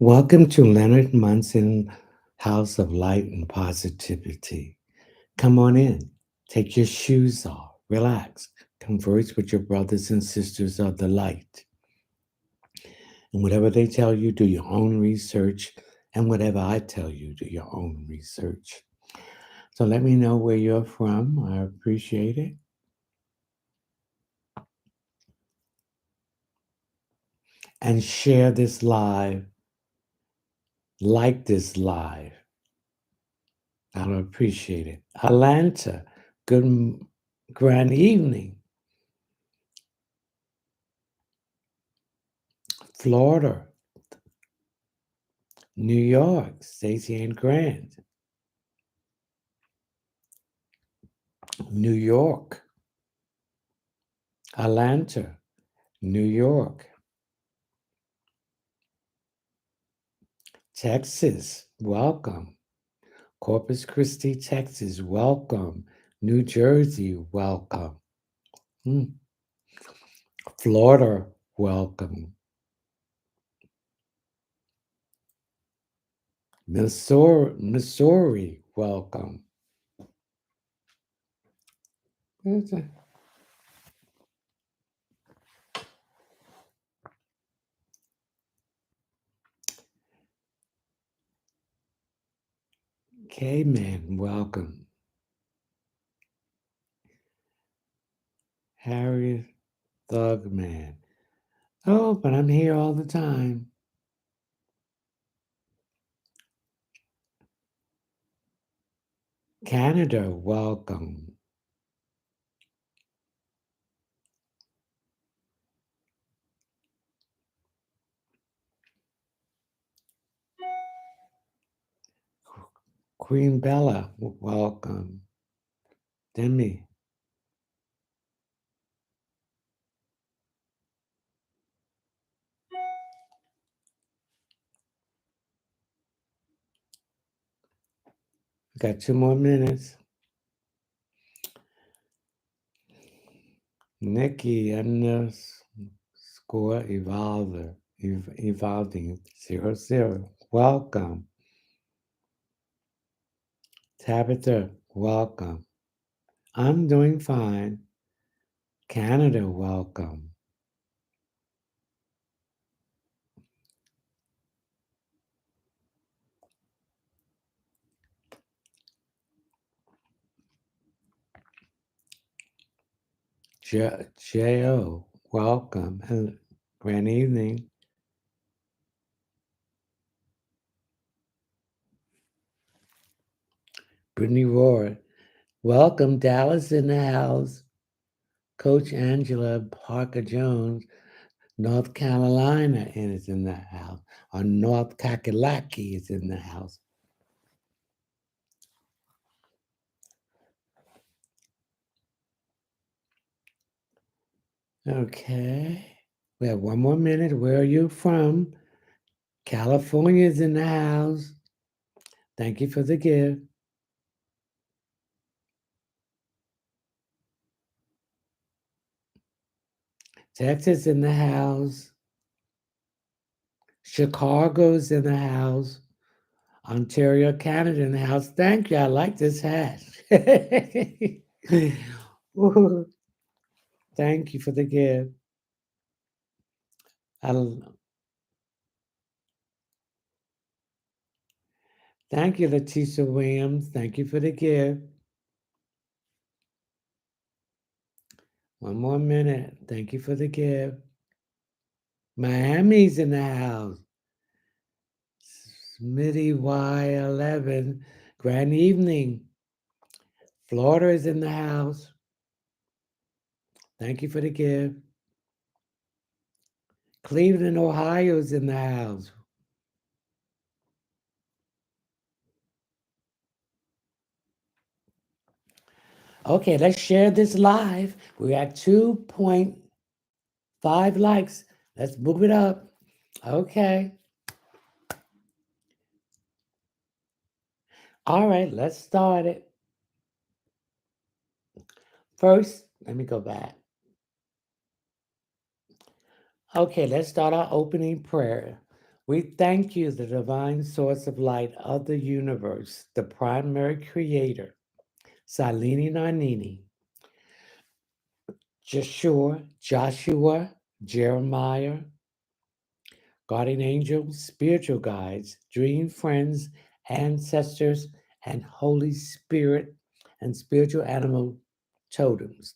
Welcome to Leonard Munson House of Light and Positivity. Come on in, take your shoes off, relax, converse with your brothers and sisters of the light. And whatever they tell you, do your own research. And whatever I tell you, do your own research. So let me know where you're from. I appreciate it. And share this live, like this live. I'll appreciate it. Atlanta, grand evening. Florida, New York, Stacey and Grant, New York, Atlanta, New York, Texas, welcome. Corpus Christi, Texas, welcome. New Jersey, welcome. Florida, welcome. Missouri, welcome. K-Man, welcome. Harriet Thugman. Oh, but I'm here all the time. Canada, welcome. Queen Bella, welcome. Demi. Got 2 more minutes. Nikki underscore evolving 00. Welcome. Tabitha, welcome. I'm doing fine. Canada, welcome. J.O., welcome. Good evening. Brittany Ward, welcome. Dallas in the house. Coach Angela Parker Jones, North Carolina is in the house. Or North Kakalaki is in the house. Okay. We have 1 more minute. Where are you from? California's in the house. Thank you for the gift. Texas in the house. Chicago's in the house. Ontario, Canada in the house. Thank you. I like this hat. Thank you for the gift. Thank you, Letitia Williams. Thank you for the gift. 1 more minute. Thank you for the gift. Miami's in the house. Smitty Y11. Grand evening. Florida is in the house. Thank you for the gift. Cleveland, Ohio is in the house. Okay, let's share this live. We're at 2.5 likes. Let's move it up. Okay. All right, let's start it. First, let me go back. Okay, let's start our opening prayer. We thank you, the divine source of light of the universe, the primary creator, Salini Narnini, Joshua, Jeremiah, guardian angels, spiritual guides, dream friends, ancestors, and Holy Spirit and spiritual animal totems.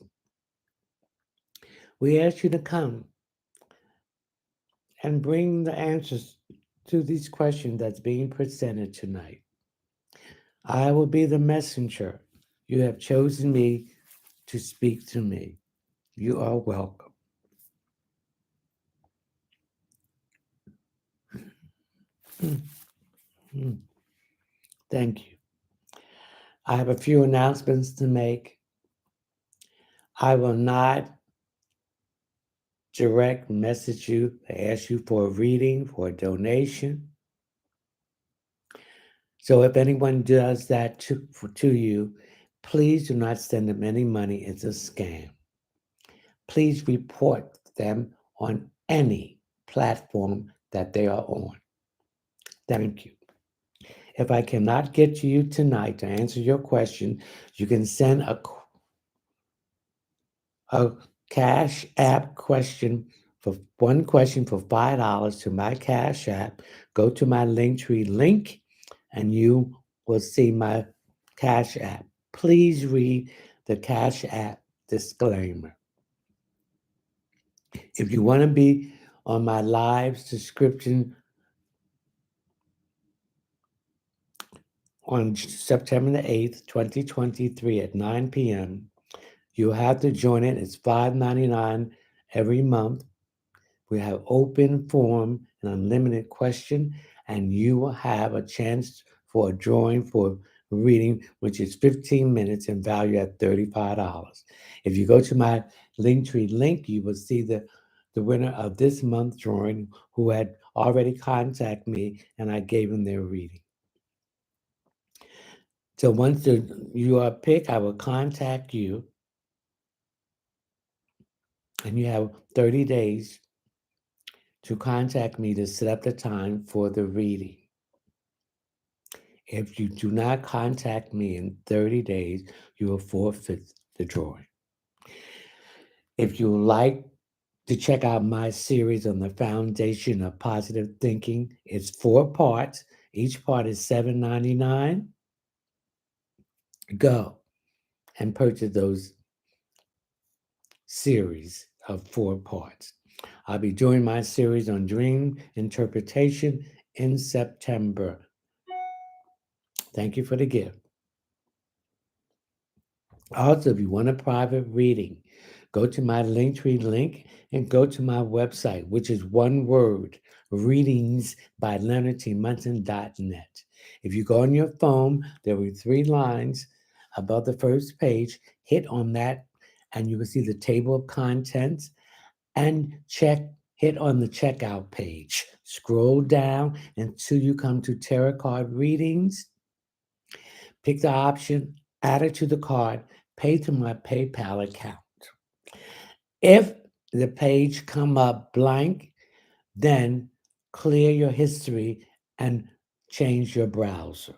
We ask you to come and bring the answers to these questions that's being presented tonight. I will be the messenger. You have chosen me to speak to me. You are welcome. Thank you. I have a few announcements to make. I will not direct message you, ask you for a reading, for a donation. So if anyone does that to you, please do not send them any money. It's a scam. Please report them on any platform that they are on. Thank you. If I cannot get to you tonight to answer your question, you can send a Cash App question for one question for $5 to my Cash App. Go to my Linktree link and you will see my Cash App. Please read the Cash App disclaimer. If you want to be on my live subscription on September the 8th, 2023 at 9 p.m., you have to join it. It's $5.99 every month. We have open forum and unlimited question, and you will have a chance for a drawing for reading, which is 15 minutes and value at $35. If you go to my Linktree link, you will see the winner of this month's drawing who had already contacted me, and I gave them their reading. So once you are picked, I will contact you, and you have 30 days to contact me to set up the time for the reading. If you do not contact me in 30 days, you will forfeit the drawing. If you would like to check out my series on the foundation of positive thinking, it's 4 parts. Each part is $7.99. Go and purchase those series of 4 parts. I'll be doing my series on dream interpretation in September. Thank you for the gift. Also, if you want a private reading, go to my Linktree link and go to my website, which is one word, readingsbyleonardtmunson.net. If you go on your phone, there will be 3 lines above the first page. Hit on that, and you will see the table of contents, and hit on the checkout page. Scroll down until you come to tarot card readings. Pick the option, add it to the card, pay to my PayPal account. If the page come up blank, then clear your history and change your browser.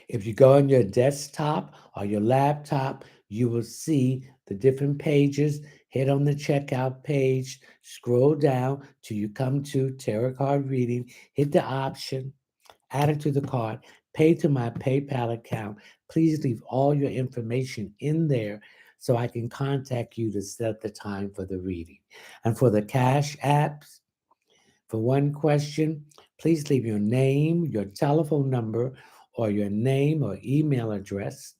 If you go on your desktop or your laptop, you will see the different pages. Hit on the checkout page, scroll down till you come to tarot card reading, hit the option, add it to the card, pay to my PayPal account. Please leave all your information in there so I can contact you to set the time for the reading. And for the Cash Apps, for one question, please leave your name, your telephone number, or your name or email address.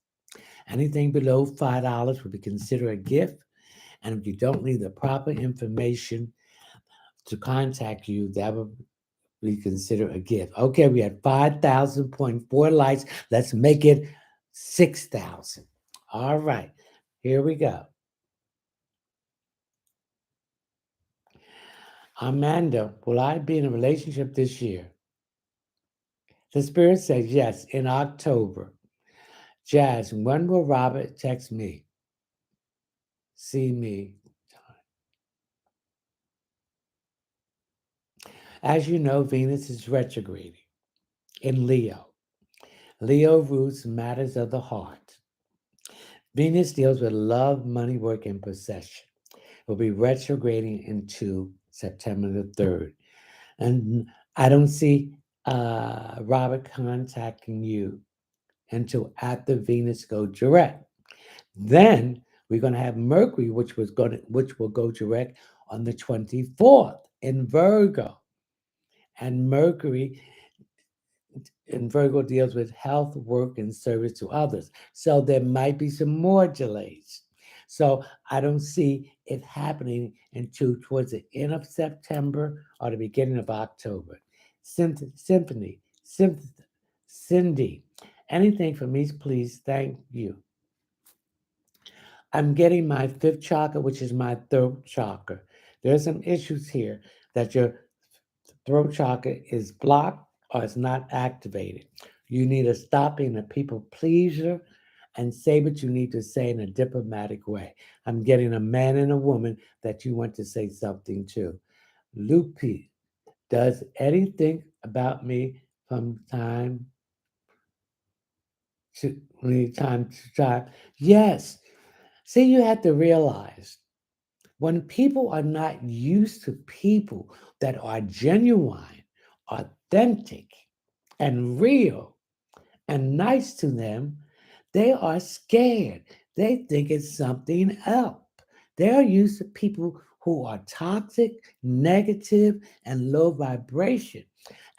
Anything below $5 will be considered a gift. And if you don't leave the proper information to contact you, that will we consider a gift. Okay, we had 5,000.4 likes. Let's make it 6,000. All right, here we go. Amanda, will I be in a relationship this year? The Spirit says yes, in October. Jazz, when will Robert text me? See me. As you know, Venus is retrograding in Leo. Leo rules matters of the heart. Venus deals with love, money, work, and possession. It will be retrograding into September the 3rd. And I don't see Robert contacting you until after Venus go direct. Then we're going to have Mercury, which will go direct on the 24th in Virgo. And Mercury in Virgo deals with health, work, and service to others. So there might be some more delays. So I don't see it happening until towards the end of September or the beginning of October. Cindy, anything for me, please. Thank you. I'm getting my fifth chakra, which is my throat chakra. There's some issues here that your throat chakra is blocked or it's not activated. You need to stop being a people pleaser and say what you need to say in a diplomatic way. I'm getting a man and a woman that you want to say something to. Lupe, does Eddie think about me from time to time? Yes. See, you have to realize when people are not used to people that are genuine, authentic, and real and nice to them, they are scared. They think it's something else. They're used to people who are toxic, negative, and low vibration.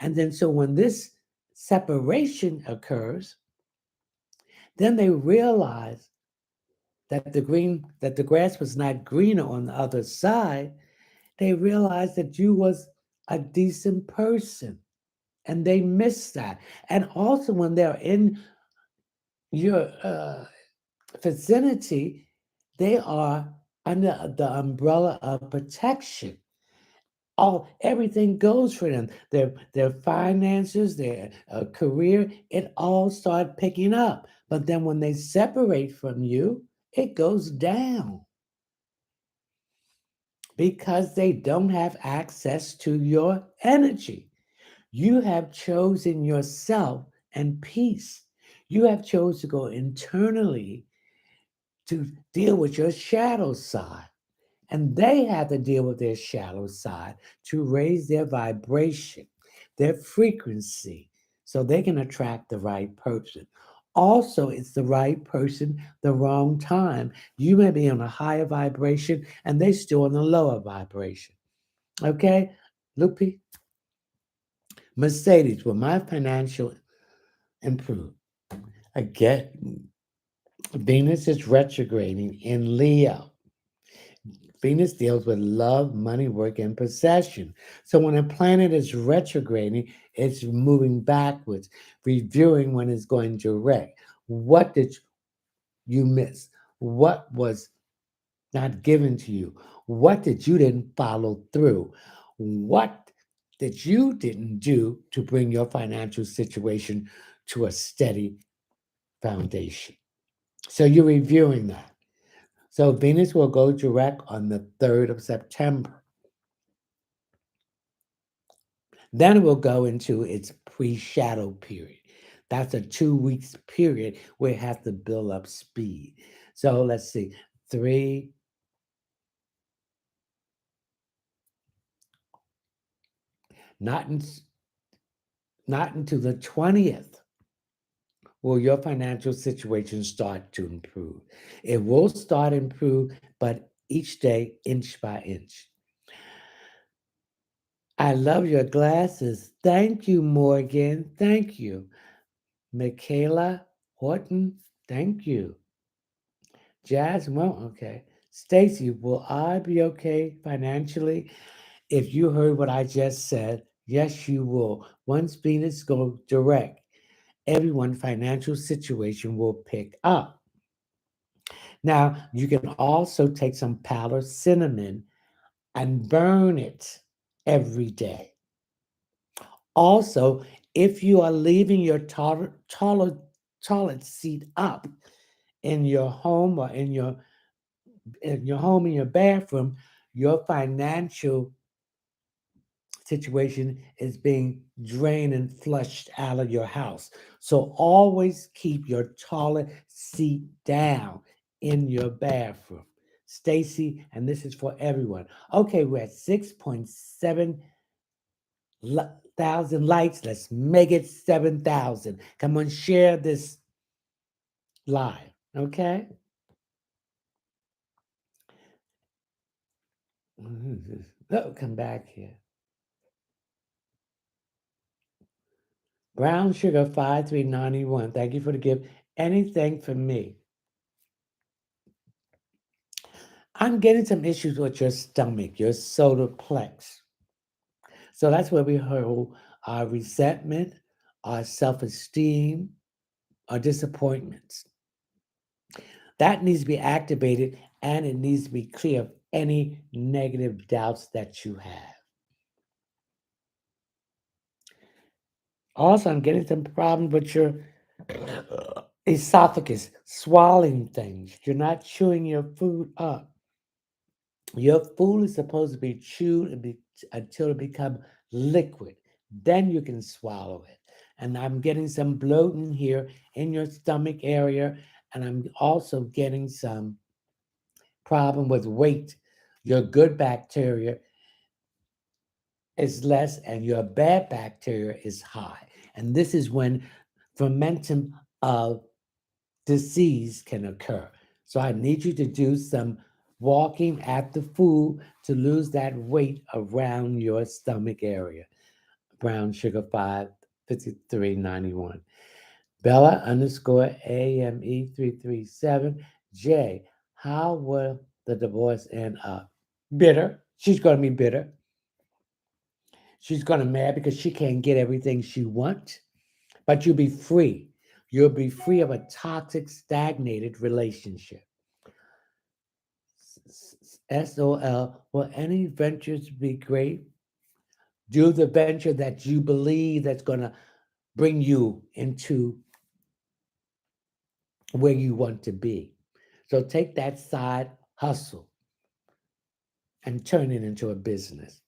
And then, so when this separation occurs, then they realize that the grass was not greener on the other side. They realized that you was a decent person and they miss that. And also when they're in your vicinity, they are under the umbrella of protection. All everything goes for them. Their finances, their career, it all start picking up. But then when they separate from you, it goes down because they don't have access to your energy. You have chosen yourself and peace. You have chosen to go internally to deal with your shadow side. And they have to deal with their shadow side to raise their vibration, their frequency, so they can attract the right person. Also, it's the right person, the wrong time. You may be on a higher vibration and they still on a lower vibration. Okay, Lupe? Mercedes, will my financial improve? Again, Venus is retrograding in Leo. Venus deals with love, money, work, and possession. So when a planet is retrograding, it's moving backwards, reviewing when it's going direct. What did you miss? What was not given to you? What did you didn't follow through? What that you didn't do to bring your financial situation to a steady foundation? So you're reviewing that. So Venus will go direct on the 3rd of September. Then it will go into its pre-shadow period. That's a 2 weeks period where it has to build up speed. So let's see, three, not in, not until the 20th will your financial situation start to improve. It will start to improve, but each day, inch by inch. I love your glasses. Thank you, Morgan. Thank you. Michaela Horton, thank you. Jazz, well, okay. Stacy, will I be okay financially? If you heard what I just said, yes, you will. Once Venus goes direct, everyone's financial situation will pick up. Now, you can also take some powdered cinnamon and burn it every day. Also, if you are leaving your toilet seat up in your home or in your home, in your bathroom, your financial situation is being drained and flushed out of your house. So always keep your toilet seat down in your bathroom. Stacy, and this is for everyone. Okay, we're at 6.7 thousand likes. Let's make it 7,000. Come on, share this live. Okay? Oh, come back here. Brown Sugar 5391. Thank you for the gift. Anything for me. I'm getting some issues with your stomach, your solar plex. So that's where we hold our resentment, our self esteem, our disappointments. That needs to be activated and it needs to be clear of any negative doubts that you have. Also, I'm getting some problems with your esophagus, swallowing things. You're not chewing your food up. Your food is supposed to be chewed until it becomes liquid. Then you can swallow it. And I'm getting some bloating here in your stomach area. And I'm also getting some problem with weight. Your good bacteria is less and your bad bacteria is high. And this is when fermentum of disease can occur. So I need you to do some walking at the food to lose that weight around your stomach area. Brown Sugar 55391. Bella underscore AME337. J, how will the divorce end up? Bitter. She's going to be bitter. She's going to be mad because she can't get everything she wants. But you'll be free. You'll be free of a toxic, stagnated relationship. SOL, will any ventures be great? Do the venture that you believe that's going to bring you into where you want to be. So take that side hustle and turn it into a business.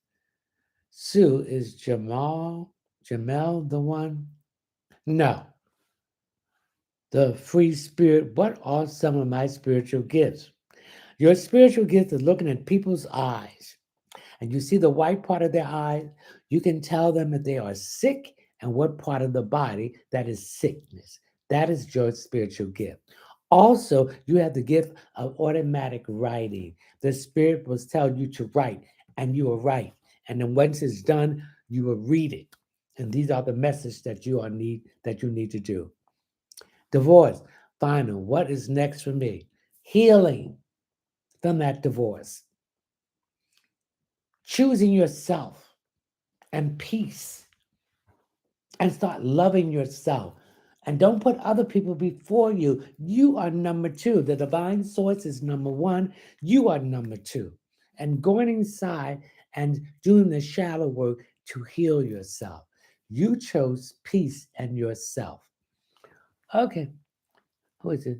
Sue, is Jamel the one? No. The free spirit. What are some of my spiritual gifts? Your spiritual gift is looking at people's eyes, and you see the white part of their eye, you can tell them that they are sick and what part of the body that is sickness. That is your spiritual gift. Also, you have the gift of automatic writing. The spirit will tell you to write, and you will write. And then once it's done, you will read it. And these are the messages that you need to do. Divorce. Final. What is next for me? Healing from that divorce. Choosing yourself and peace and start loving yourself. And don't put other people before you. You are number two. The divine source is number one. You are number two. And going inside and doing the shadow work to heal yourself. You chose peace and yourself. Okay. Who is it?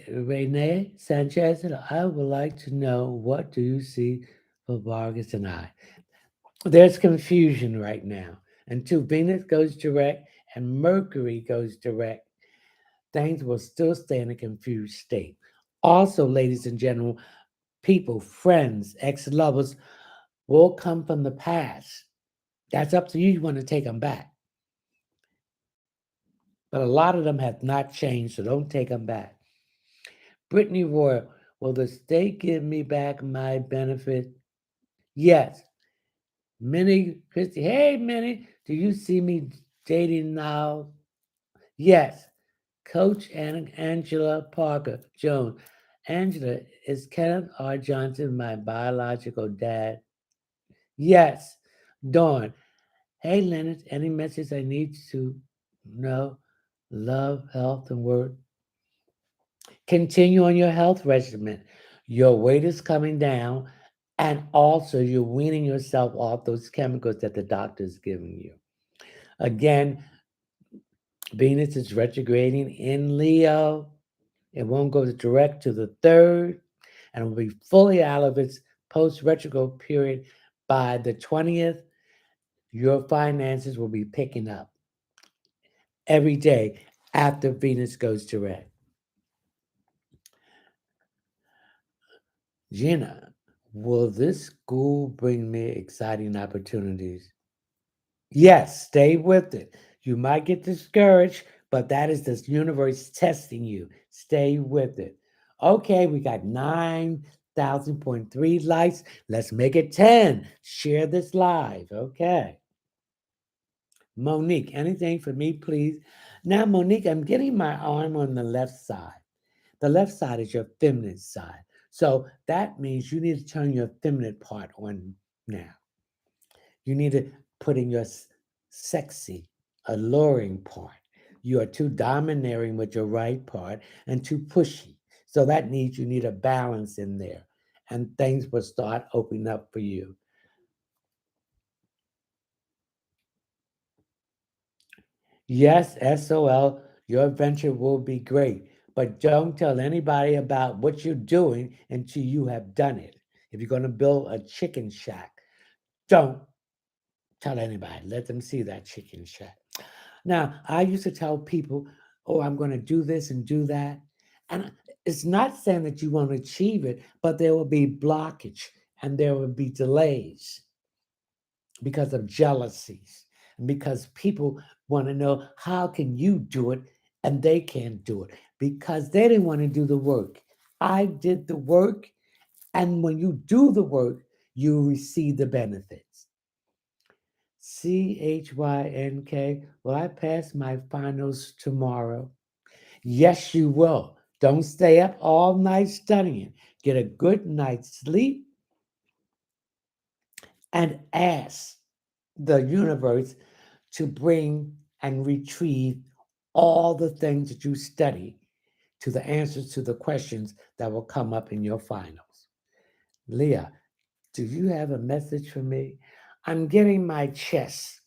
Renee Sanchez, I would like to know, what do you see for Vargas and I? There's confusion right now. Until Venus goes direct and Mercury goes direct, things will still stay in a confused state. Also, ladies and gentlemen, people, friends, ex lovers will come from the past. That's up to you. You want to take them back. But a lot of them have not changed, so don't take them back. Brittany Royal, will the state give me back my benefit? Yes. Minnie Christie, hey Minnie, do you see me dating now? Yes. Coach Angela Parker Jones. Angela, is Kenneth R. Johnson my biological dad? Yes. Dawn, hey Leonard, any message I need to know? Love, health, and work. Continue on your health regimen. Your weight is coming down, and also you're weaning yourself off those chemicals that the doctor is giving you. Again, Venus is retrograding in Leo. It won't go direct to the third, and it will be fully out of its post retrograde period, by the 20th, your finances will be picking up every day after Venus goes direct. Gina, will this school bring me exciting opportunities? Yes, stay with it. You might get discouraged, but that is the universe testing you. Stay with it. Okay, we got 9,000.3 likes. Let's make it 10. Share this live. Okay. Monique, anything for me, please? Now, Monique, I'm getting my arm on the left side. The left side is your feminine side. So that means you need to turn your feminine part on now. You need to put in your sexy, alluring part. You are too domineering with your right part and too pushy. So that needs you need a balance in there. And things will start opening up for you. Yes, SOL, your venture will be great, but don't tell anybody about what you're doing until you have done it. If you're going to build a chicken shack, don't tell anybody. Let them see that chicken shack. Now, I used to tell people, oh, I'm going to do this and do that. And it's not saying that you won't achieve it, but there will be blockage and there will be delays because of jealousies and because people want to know how can you do it and they can't do it because they didn't want to do the work. I did the work, and when you do the work, you receive the benefits. CHYNK, will I pass my finals tomorrow? Yes, you will. Don't stay up all night studying. Get a good night's sleep and ask the universe to bring and retrieve all the things that you study to the answers to the questions that will come up in your finals. Leah, do you have a message for me? I'm getting my chest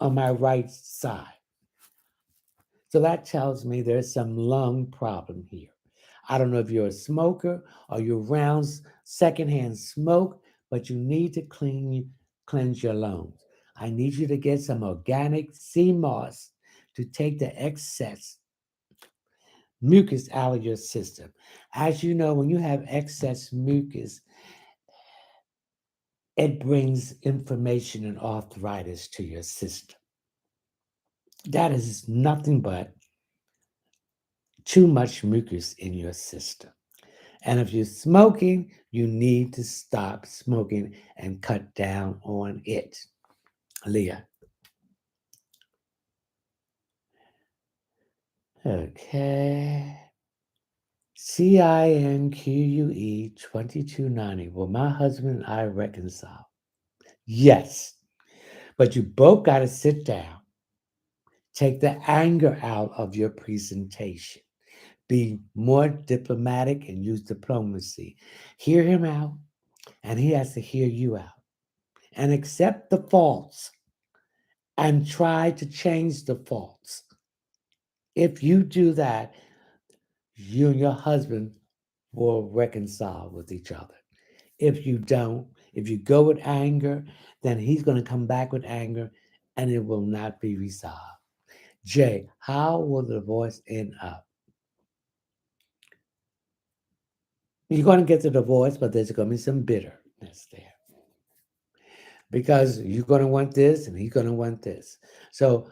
on my right side. So that tells me there's some lung problem here. I don't know if you're a smoker or you're around secondhand smoke, but you need to cleanse your lungs. I need you to get some organic sea moss to take the excess mucus out of your system. As you know, when you have excess mucus, it brings inflammation and arthritis to your system. That is nothing but too much mucus in your system. And if you're smoking, you need to stop smoking and cut down on it. Leah. Okay. CINQUE 2290. Will my husband and I reconcile? Yes. But you both got to sit down. Take the anger out of your presentation. Be more diplomatic and use diplomacy. Hear him out, and he has to hear you out. And accept the faults and try to change the faults. If you do that, you and your husband will reconcile with each other. If you don't, if you go with anger, then he's going to come back with anger and it will not be resolved. Jay, how will the divorce end up? You're going to get the divorce, but there's going to be some bitterness there because you're going to want this and he's going to want this. So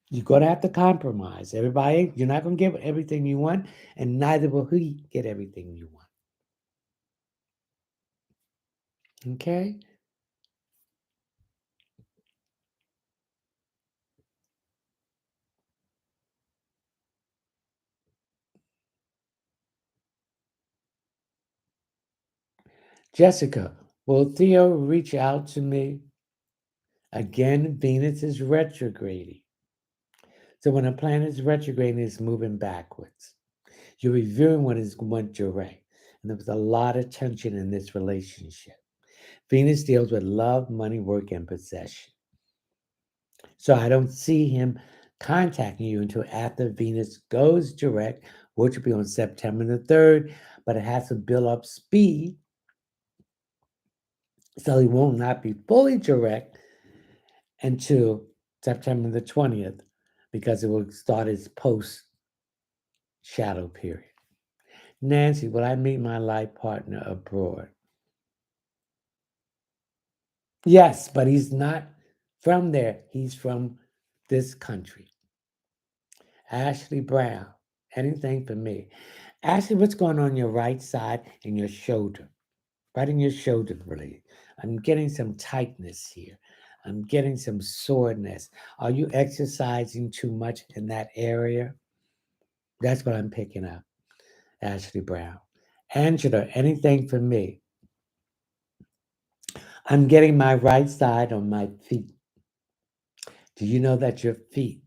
you're going to have to compromise. Everybody, you're not going to get everything you want, and neither will he get everything you want. Okay? Jessica, will Theo reach out to me? Again, Venus is retrograding. So when a planet is retrograding, it's moving backwards. You're reviewing what is went your way. And there was a lot of tension in this relationship. Venus deals with love, money, work, and possession. So I don't see him contacting you until after Venus goes direct, which will be on September the 3rd, but it has to build up speed So he will not be fully direct until September the 20th because it will start its post shadow period. Nancy, will I meet my life partner abroad? Yes, but he's not from there. He's from this country. Ashley Brown, anything for me? Ashley, what's going on your right side and your shoulder? Right in your shoulder blade. I'm getting some tightness here. I'm getting some soreness. Are you exercising too much in that area? That's what I'm picking up. Ashley Brown. Angela, anything for me? I'm getting my right side on my feet. Do you know that your feet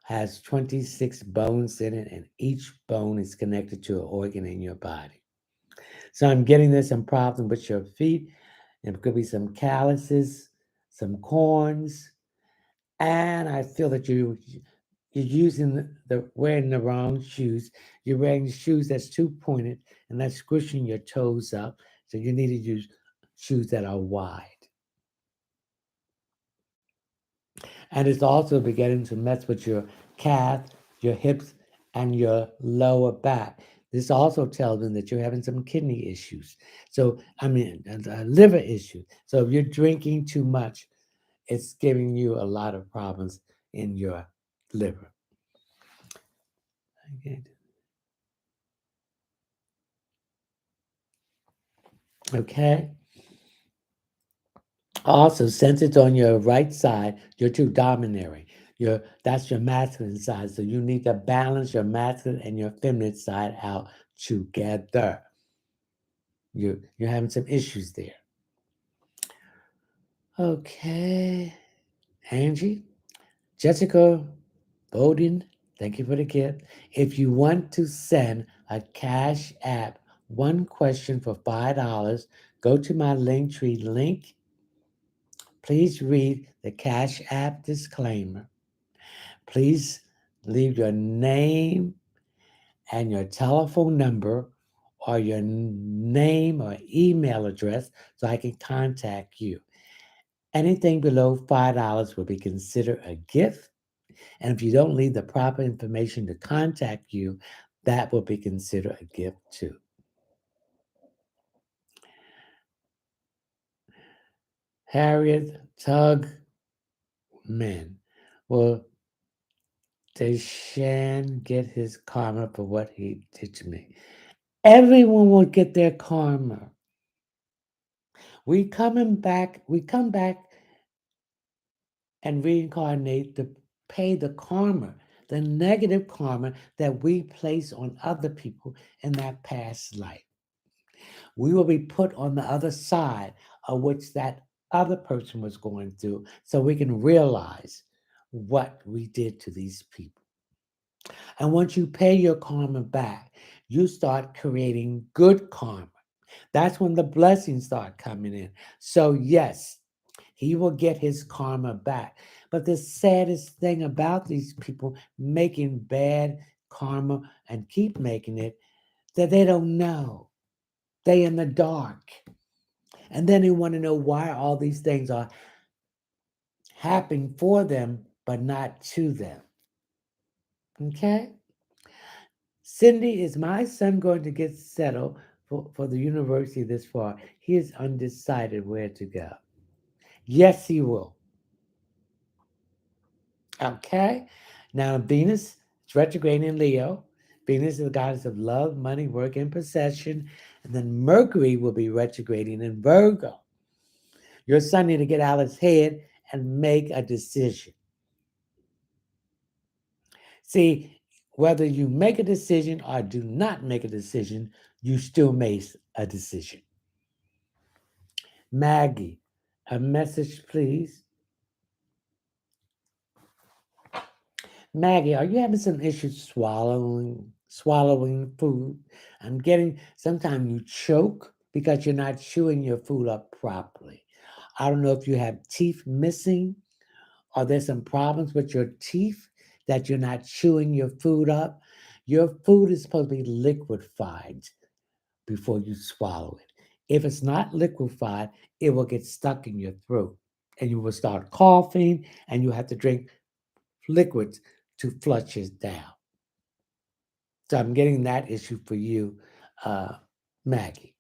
has 26 bones in it and each bone is connected to an organ in your body? So I'm getting there's some problem with your feet. There could be some calluses, some corns, and I feel that you're using the wearing the wrong shoes. You're wearing shoes that's too pointed and that's squishing your toes up. So you need to use shoes that are wide. And it's also beginning to mess with your calf, your hips, and your lower back. This also tells them that you're having some kidney issues. So, I mean, liver issues. So, if you're drinking too much, it's giving you a lot of problems in your liver. Okay. Also, since it's on your right side, you're too domineering. That's your masculine side. So you need to balance your masculine and your feminine side out together. You're having some issues there. Okay. Angie, Jessica Bowden, thank you for the gift. If you want to send a cash app one question for $5, go to my Linktree link. Please read the Cash App disclaimer. Please leave your name and your telephone number or your name or email address so I can contact you. Anything below $5 will be considered a gift. And if you don't leave the proper information to contact you, that will be considered a gift too. Harriet Tugman. Will Deshaun get his karma for what he did to me? Everyone will get their karma. We come back and reincarnate to pay the karma, the negative karma that we place on other people in that past life. We will be put on the other side of which that other person was going through so we can realize what we did to these people. And once you pay your karma back, you start creating good karma. That's when the blessings start coming in. So, yes, he will get his karma back. But the saddest thing about these people making bad karma and keep making it, that they don't know. They in the dark. And then they want to know why all these things are happening for them, but not to them. Okay? Cindy, is my son going to get settled for the university this far? He is undecided where to go. Yes, he will. Okay. Now, Venus is retrograde in Leo. Venus is the goddess of love, money, work, and possession. And then Mercury will be retrograding in Virgo. Your son need to get out of his head and make a decision. See, whether you make a decision or do not make a decision, you still make a decision. Maggie, a message, please. Maggie, are you having some issues swallowing food? I'm getting sometimes you choke because you're not chewing your food up properly. I don't know if you have teeth missing or there's some problems with your teeth that you're not chewing your food up. Your food is supposed to be liquefied before you swallow it. If it's not liquefied, it will get stuck in your throat and you will start coughing and you have to drink liquids to flush it down. So I'm getting that issue for you, uh, Maggie.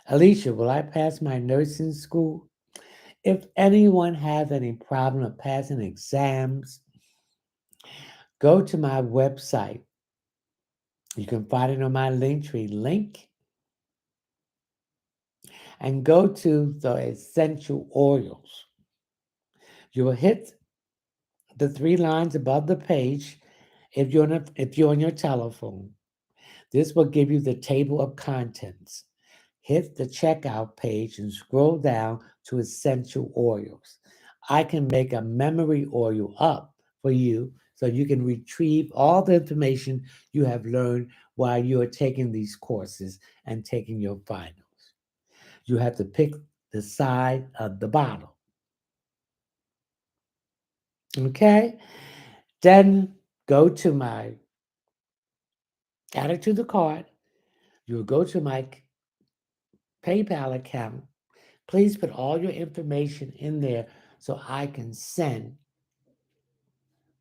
Alicia, will I pass my nursing school? If anyone has any problem of passing exams, go to my website. You can find it on my Linktree link and go to the essential oils. You will hit the three lines above the page if you're on your telephone. This will give you the table of contents. Hit the checkout page and scroll down to essential oils. I can make a memory oil up for you so you can retrieve all the information you have learned while you are taking these courses and taking your finals. You have to pick the side of the bottle. Okay? Then go to my add it to the cart. You'll go to my PayPal account. Please put all your information in there so I can send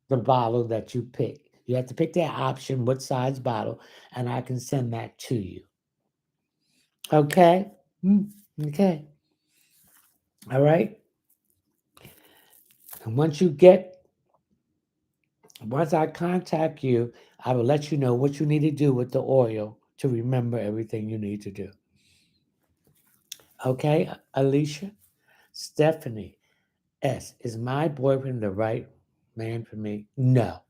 the bottle that you pick. You have to pick that option, what size bottle, and I can send that to you. Okay? Okay. All right. And once I contact you, I will let you know what you need to do with the oil to remember everything you need to do. Okay, Alicia? Stephanie S. Is my boyfriend the right man for me? No.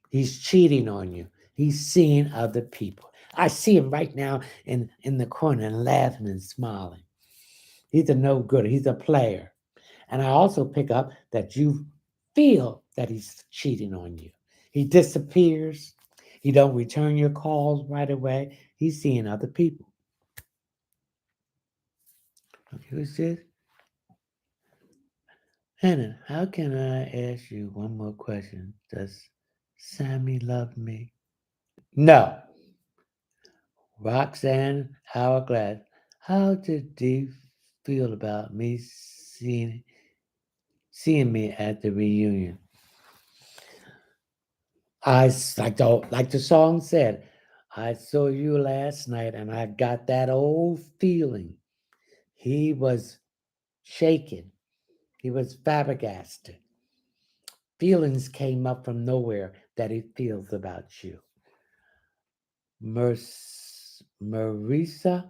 He's cheating on you. He's seeing other people. I see him right now in the corner and laughing and smiling. He's a no good. He's a player. And I also pick up that you feel that he's cheating on you. He disappears. He don't return your calls right away. He's seeing other people. Okay, who's this? Hannah, how can I ask you one more question? Does Sammy love me? No. Roxanne Hourglass, how did Dee feel about me seeing me at the reunion? Like the song said, I saw you last night and I got that old feeling. He was shaken. He was flabbergasted. Feelings came up from nowhere that he feels about you. Marisa,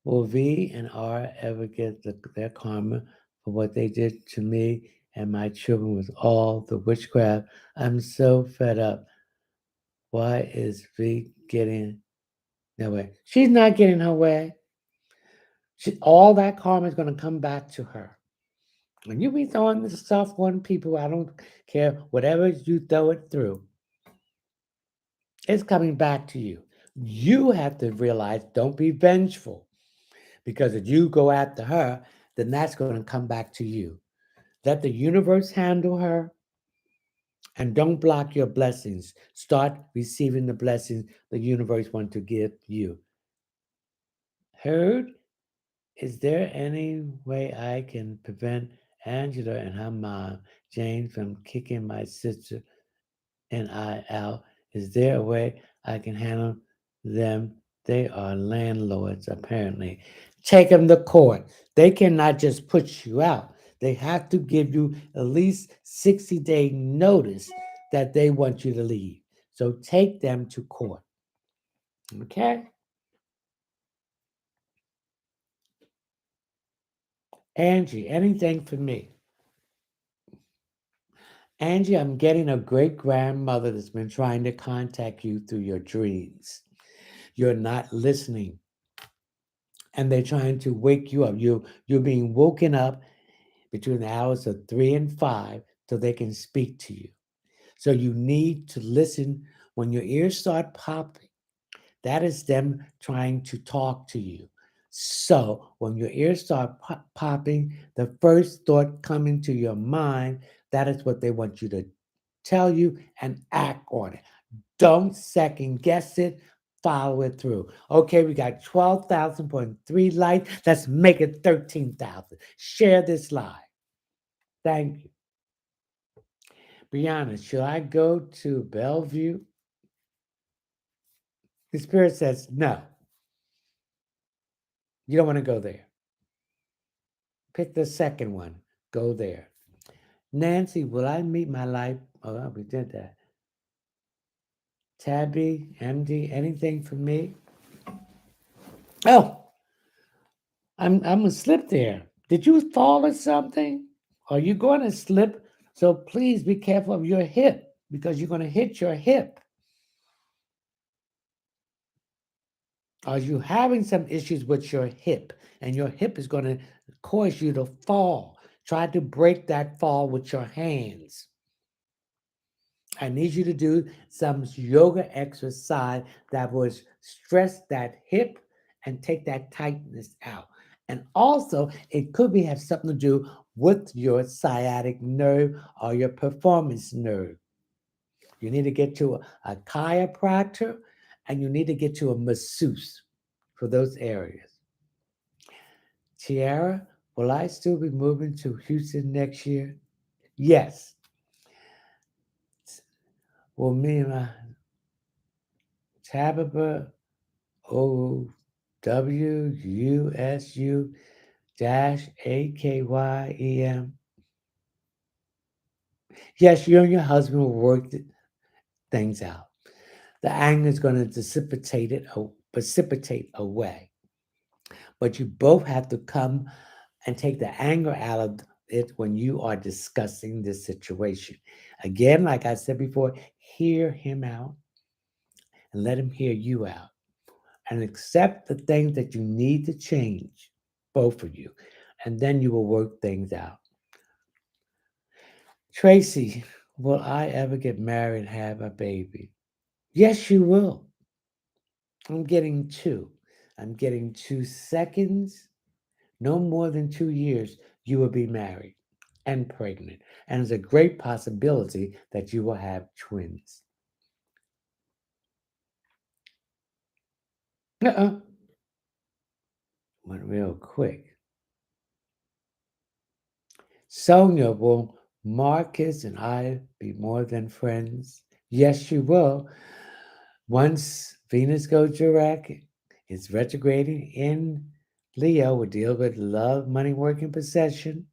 will V and R ever get their karma for what they did to me and my children with all the witchcraft? I'm so fed up. Why is V getting their way? She's not getting her way. All that karma is going to come back to her. When you be throwing this stuff on people, I don't care, whatever you throw it through, it's coming back to you. You have to realize, don't be vengeful. Because if you go after her, then that's going to come back to you. Let the universe handle her and don't block your blessings. Start receiving the blessings the universe wants to give you. Heard? Is there any way I can prevent Angela and her mom, Jane, from kicking my sister and I out? Is there a way I can handle them? They are landlords, apparently. Take them to court. They cannot just put you out. They have to give you at least 60-day notice that they want you to leave. So take them to court. Okay? Angie, anything for me? Angie, I'm getting a great grandmother that's been trying to contact you through your dreams. You're not listening. And they're trying to wake you up. You're being woken up between the hours of 3 and 5 so they can speak to you. So you need to listen when your ears start popping. That is them trying to talk to you. So when your ears start popping, the first thought coming to your mind, that is what they want you to tell you and act on it. Don't second guess it. follow it through. Okay, we got 12,000.3 likes. Let's make it 13,000. Share this live. Thank you. Brianna, should I go to Bellevue? The Spirit says, no, you don't want to go there. Pick the second one. Go there. Nancy, will I meet my life? Oh, we did that. Tabby, MD, anything for me? Oh, I'm gonna slip there. Did you fall or something? Are you going to slip? So please be careful of your hip because you're going to hit your hip. Are you having some issues with your hip? And your hip is going to cause you to fall. Try to break that fall with your hands. I need you to do some yoga exercise that will stress that hip and take that tightness out. And also, it could be have something to do with your sciatic nerve or your performance nerve. You need to get to a chiropractor and you need to get to a masseuse for those areas. Tiara, will I still be moving to Houston next year? Yes. Will me and my Tabitha OWUSU-AKYEM. Yes, you and your husband will work things out. The anger is going to precipitate away. But you both have to come and take the anger out of it when you are discussing this situation. Again, like I said before, hear him out and let him hear you out. And accept the things that you need to change, both of you. And then you will work things out. Tracy, will I ever get married and have a baby? Yes, you will. I'm getting two. I'm getting 2 seconds. No more than 2 years, you will be married and pregnant. And there's a great possibility that you will have twins. Went real quick. Sonia, will Marcus and I be more than friends? Yes, you will. Once Venus goes direct, it's retrograding in Leo. Will deal with love, money, work, and possession.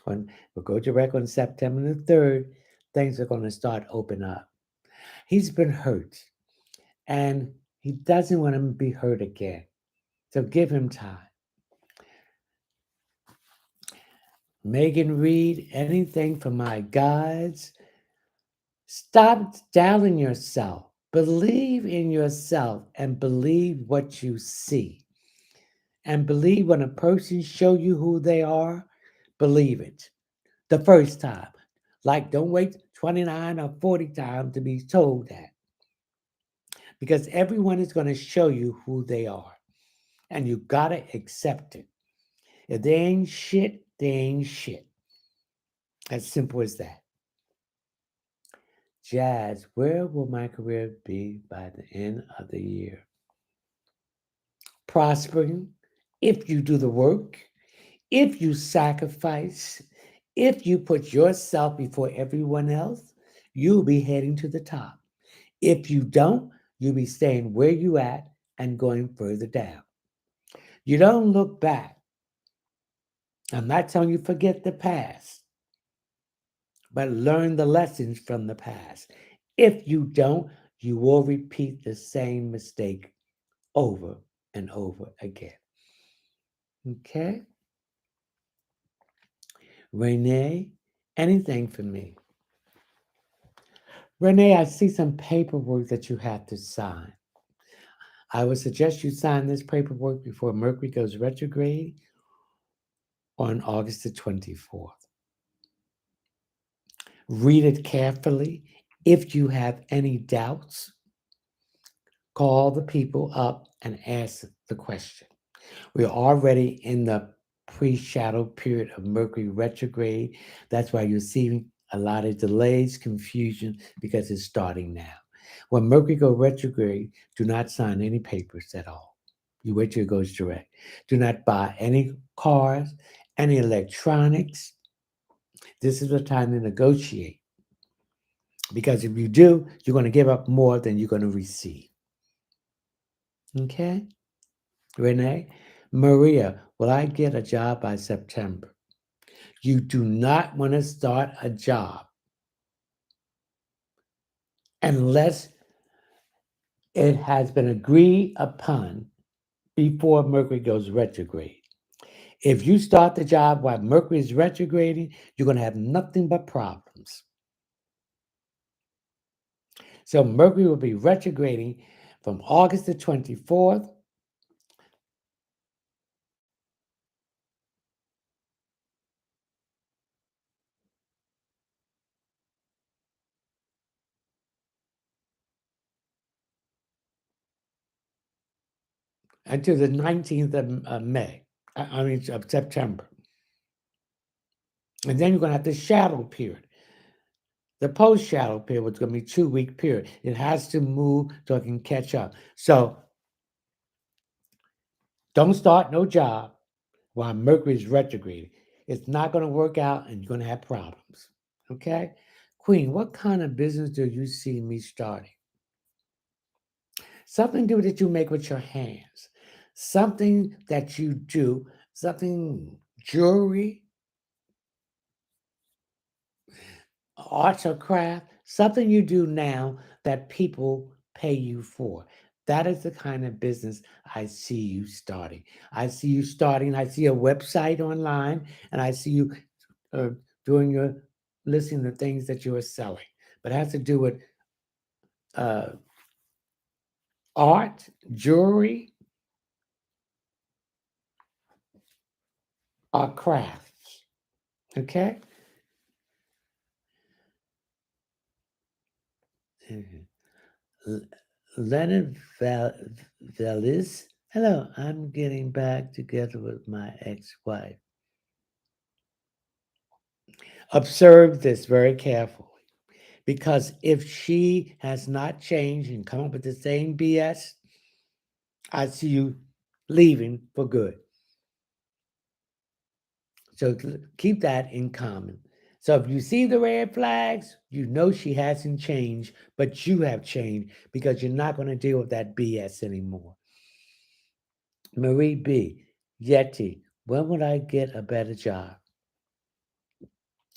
We'll go direct on September the 3rd. Things are going to start open up. He's been hurt, and he doesn't want to be hurt again. So give him time. Megan Reed, anything for my guides? Stop doubting yourself. Believe in yourself and believe what you see. And believe when a person show you who they are, believe it the first time. Like, don't wait 29 or 40 times to be told that. Because everyone is going to show you who they are. And you got to accept it. If they ain't shit, they ain't shit. As simple as that. Jazz, where will my career be by the end of the year? Prospering, if you do the work, if you sacrifice, if you put yourself before everyone else, you'll be heading to the top. If you don't, you'll be staying where you at and going further down. You don't look back. I'm not telling you forget the past, but learn the lessons from the past. If you don't, you will repeat the same mistake over and over again. Okay? Renee, anything for me? Renee, I see some paperwork that you have to sign. I would suggest you sign this paperwork before Mercury goes retrograde on August the 24th. Read it carefully. If you have any doubts, call the people up and ask the question. We're already in the pre-shadow period of Mercury retrograde. That's why you're seeing a lot of delays, confusion, because it's starting now. When Mercury goes retrograde, do not sign any papers at all. You wait till it goes direct. Do not buy any cars, any electronics. This is the time to negotiate. Because if you do, you're going to give up more than you're going to receive. Okay? Renee? Maria, will I get a job by September? You do not want to start a job unless it has been agreed upon before Mercury goes retrograde. If you start the job while Mercury is retrograding, you're going to have nothing but problems. So Mercury will be retrograding from August the 24th until the 19th of May. I mean, of September. And then you're going to have the shadow period. The post-shadow period is going to be a 2-week period. It has to move so it can catch up. So don't start no job while Mercury is retrograde. It's not going to work out and you're going to have problems. Okay? Queen, what kind of business do you see me starting? Something do that you make with your hands. Something that you do, something jewelry, arts or craft, something you do now that people pay you for. That is the kind of business I see you starting. I see you starting, I see a website online, and I see you uh, doing your listing the things that you are selling. But it has to do with uh, art, jewelry, or crafts. Okay? Mhm. Leonard Velis. Hello, I'm getting back together with my ex-wife. Observe this very carefully because if she has not changed and come up with the same BS, I see you leaving for good. So keep that in common. So if you see the red flags, you know she hasn't changed, but you have changed because you're not going to deal with that BS anymore. Marie B. Yeti, when would I get a better job?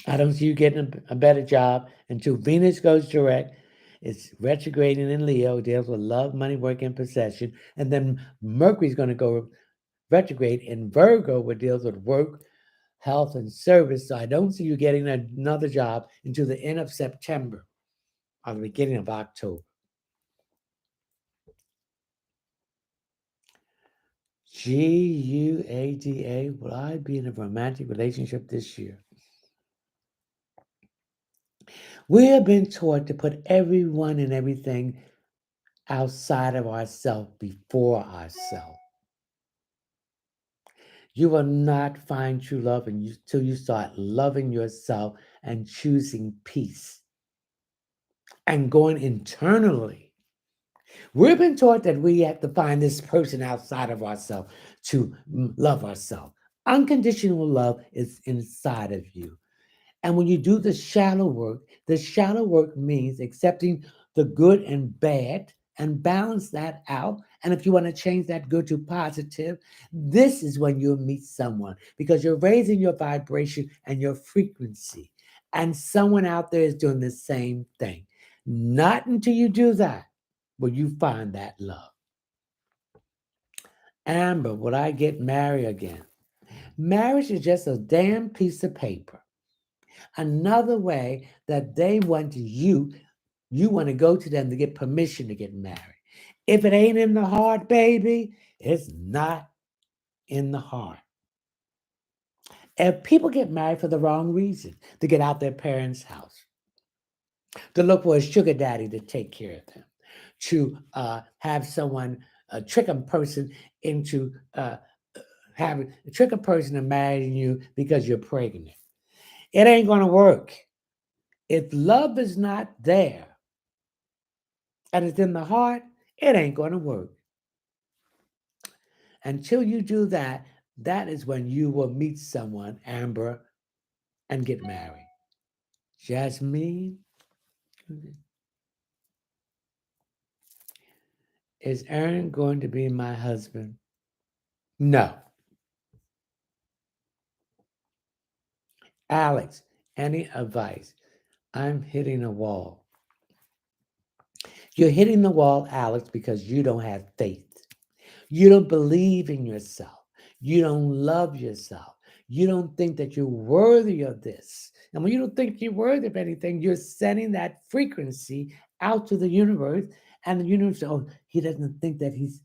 I don't see you getting a better job until Venus goes direct. It's retrograding in Leo, deals with love, money, work, and possession. And then Mercury's going to go retrograde in Virgo, which deals with work, health, and service. So I don't see you getting another job until the end of September or the beginning of October. Guada, will I be in a romantic relationship this year? We have been taught to put everyone and everything outside of ourselves before ourselves. You will not find true love until you start loving yourself and choosing peace and going internally. We've been taught that we have to find this person outside of ourselves to love ourselves. Unconditional love is inside of you. And when you do the shallow work means accepting the good and bad and balance that out. And if you want to change that good to positive, this is when you'll meet someone because you're raising your vibration and your frequency. And someone out there is doing the same thing. Not until you do that will you find that love. Amber, would I get married again? Marriage is just a damn piece of paper. Another way that they want you want to go to them to get permission to get married. If it ain't in the heart, baby, it's not in the heart. And people get married for the wrong reason to get out their parents' house, to look for a sugar daddy to take care of them, to have someone trick a person into having trick a person to marrying you because you're pregnant. It ain't gonna work. If love is not there, and it's in the heart, it ain't going to work. Until you do that, that is when you will meet someone, Amber, and get married. Jasmine, is Aaron going to be my husband? No. Alex, any advice? I'm hitting a wall. You're hitting the wall, Alex, because you don't have faith. You don't believe in yourself. You don't love yourself. You don't think that you're worthy of this. And when you don't think you're worthy of anything, you're sending that frequency out to the universe, and the universe, oh, he doesn't think that he's.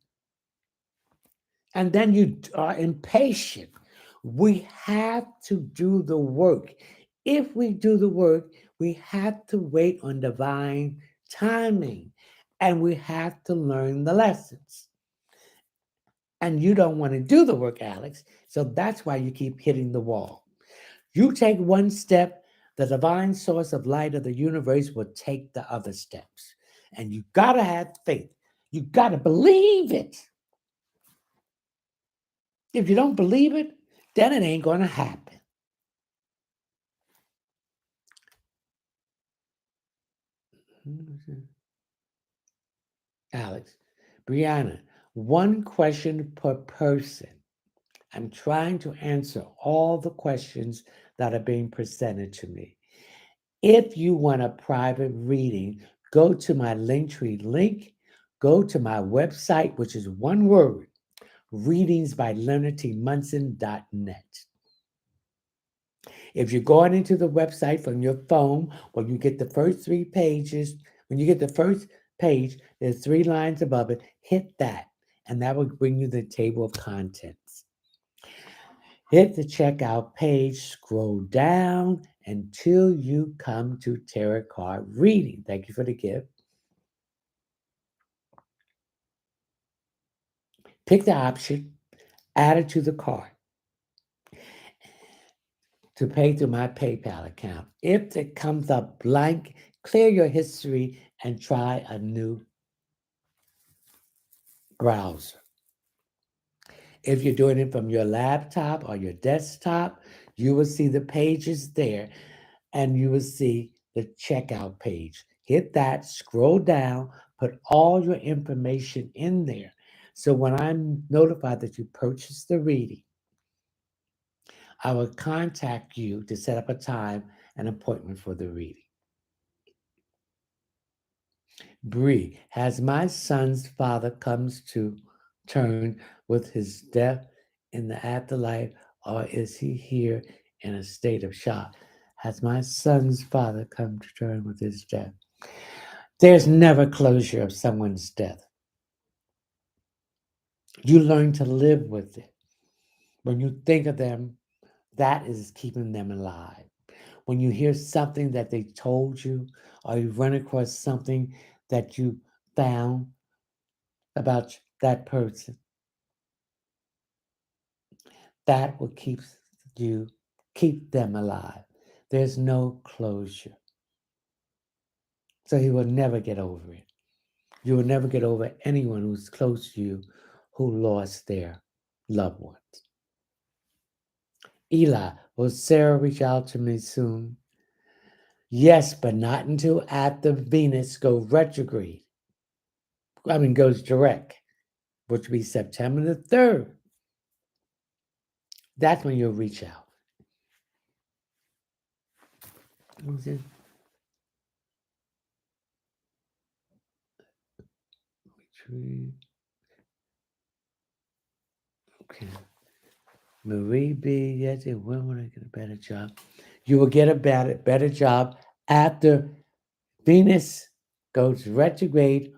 And then you are impatient. We have to do the work. If we do the work, we have to wait on divine timing, and we have to learn the lessons. And you don't want to do the work, Alex. So that's why you keep hitting the wall. You take one step, the divine source of light of the universe will take the other steps. And you got to have faith. You got to believe it. If you don't believe it, then it ain't going to happen. Alex, Brianna, one question per person. I'm trying to answer all the questions that are being presented to me. If you want a private reading, go to my Linktree link, go to my website, which is one word, readingsbyleonardtmunson.net. If you're going into the website from your phone, when you get the first 3 pages, when you get the first page, there's 3 lines above it, hit that, and that will bring you the table of contents. Hit the checkout page, scroll down until you come to tarot card reading. Thank you for the gift. Pick the option, add it to the cart to pay through my PayPal account. If it comes up blank, clear your history and try a new browser. If you're doing it from your laptop or your desktop, you will see the pages there and you will see the checkout page. Hit that, scroll down, put all your information in there. So when I'm notified that you purchased the reading, I will contact you to set up a time and appointment for the reading. Bree, has my son's father comes to terms with his death in the afterlife, or is he here in a state of shock? Has my son's father come to terms with his death? There's never closure of someone's death. You learn to live with it. When you think of them, that is keeping them alive. When you hear something that they told you, or you run across something that you found about that person, that will keep them alive. There's no closure. So he will never get over it. You will never get over anyone who's close to you who lost their loved ones. Eli, will Sarah reach out to me soon? Yes, but not until after Venus goes retrograde. Goes direct, which will be September the 3rd. That's when you'll reach out. Okay. Marie B. Yes, when will I get a better job? You will get a better job after Venus goes retrograde,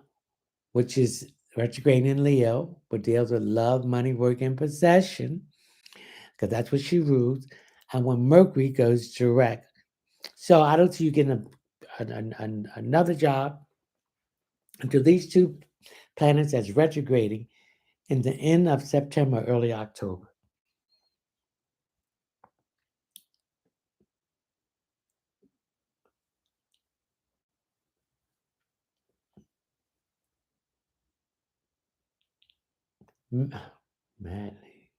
which is retrograde in Leo, but deals with love, money, work, and possession, because that's what she rules. And when Mercury goes direct. So I don't see you getting another job until these 2 planets as retrograding in the end of September, early October. M- Madly.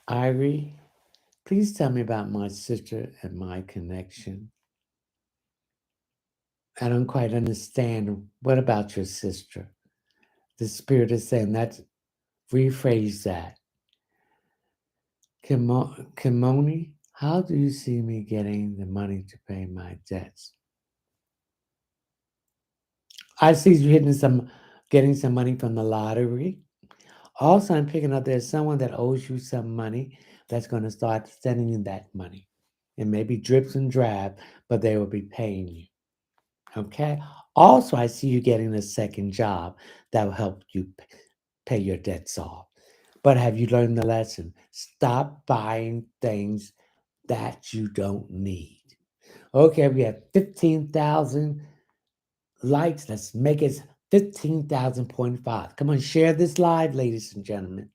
Irie, please tell me about my sister and my connection. I don't quite understand. What about your sister? The spirit is saying that. Rephrase that. Kimoni, how do you see me getting the money to pay my debts? I see you getting some money from the lottery. Also, I'm picking up there's someone that owes you some money that's going to start sending you that money. It may be drips and drab, but they will be paying you. Okay. Also, I see you getting a second job that will help you pay your debts off. But have you learned the lesson? Stop buying things that you don't need. Okay, we have 15,000 likes. Let's make it 15,000.5. Come on, share this live, ladies and gentlemen.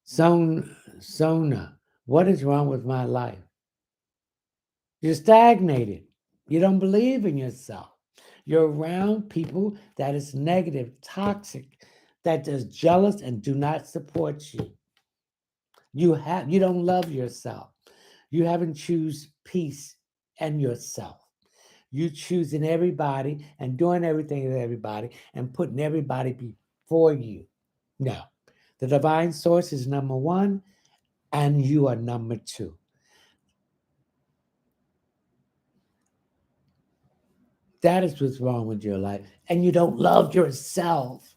Sona, what is wrong with my life? You're stagnated. You don't believe in yourself. You're around people that is negative, toxic, that is jealous and do not support you. You don't love yourself. You haven't choose peace and yourself. You choosing everybody and doing everything to everybody and putting everybody before you. No. The divine source is number one, and you are number two. That is what's wrong with your life. And you don't love yourself.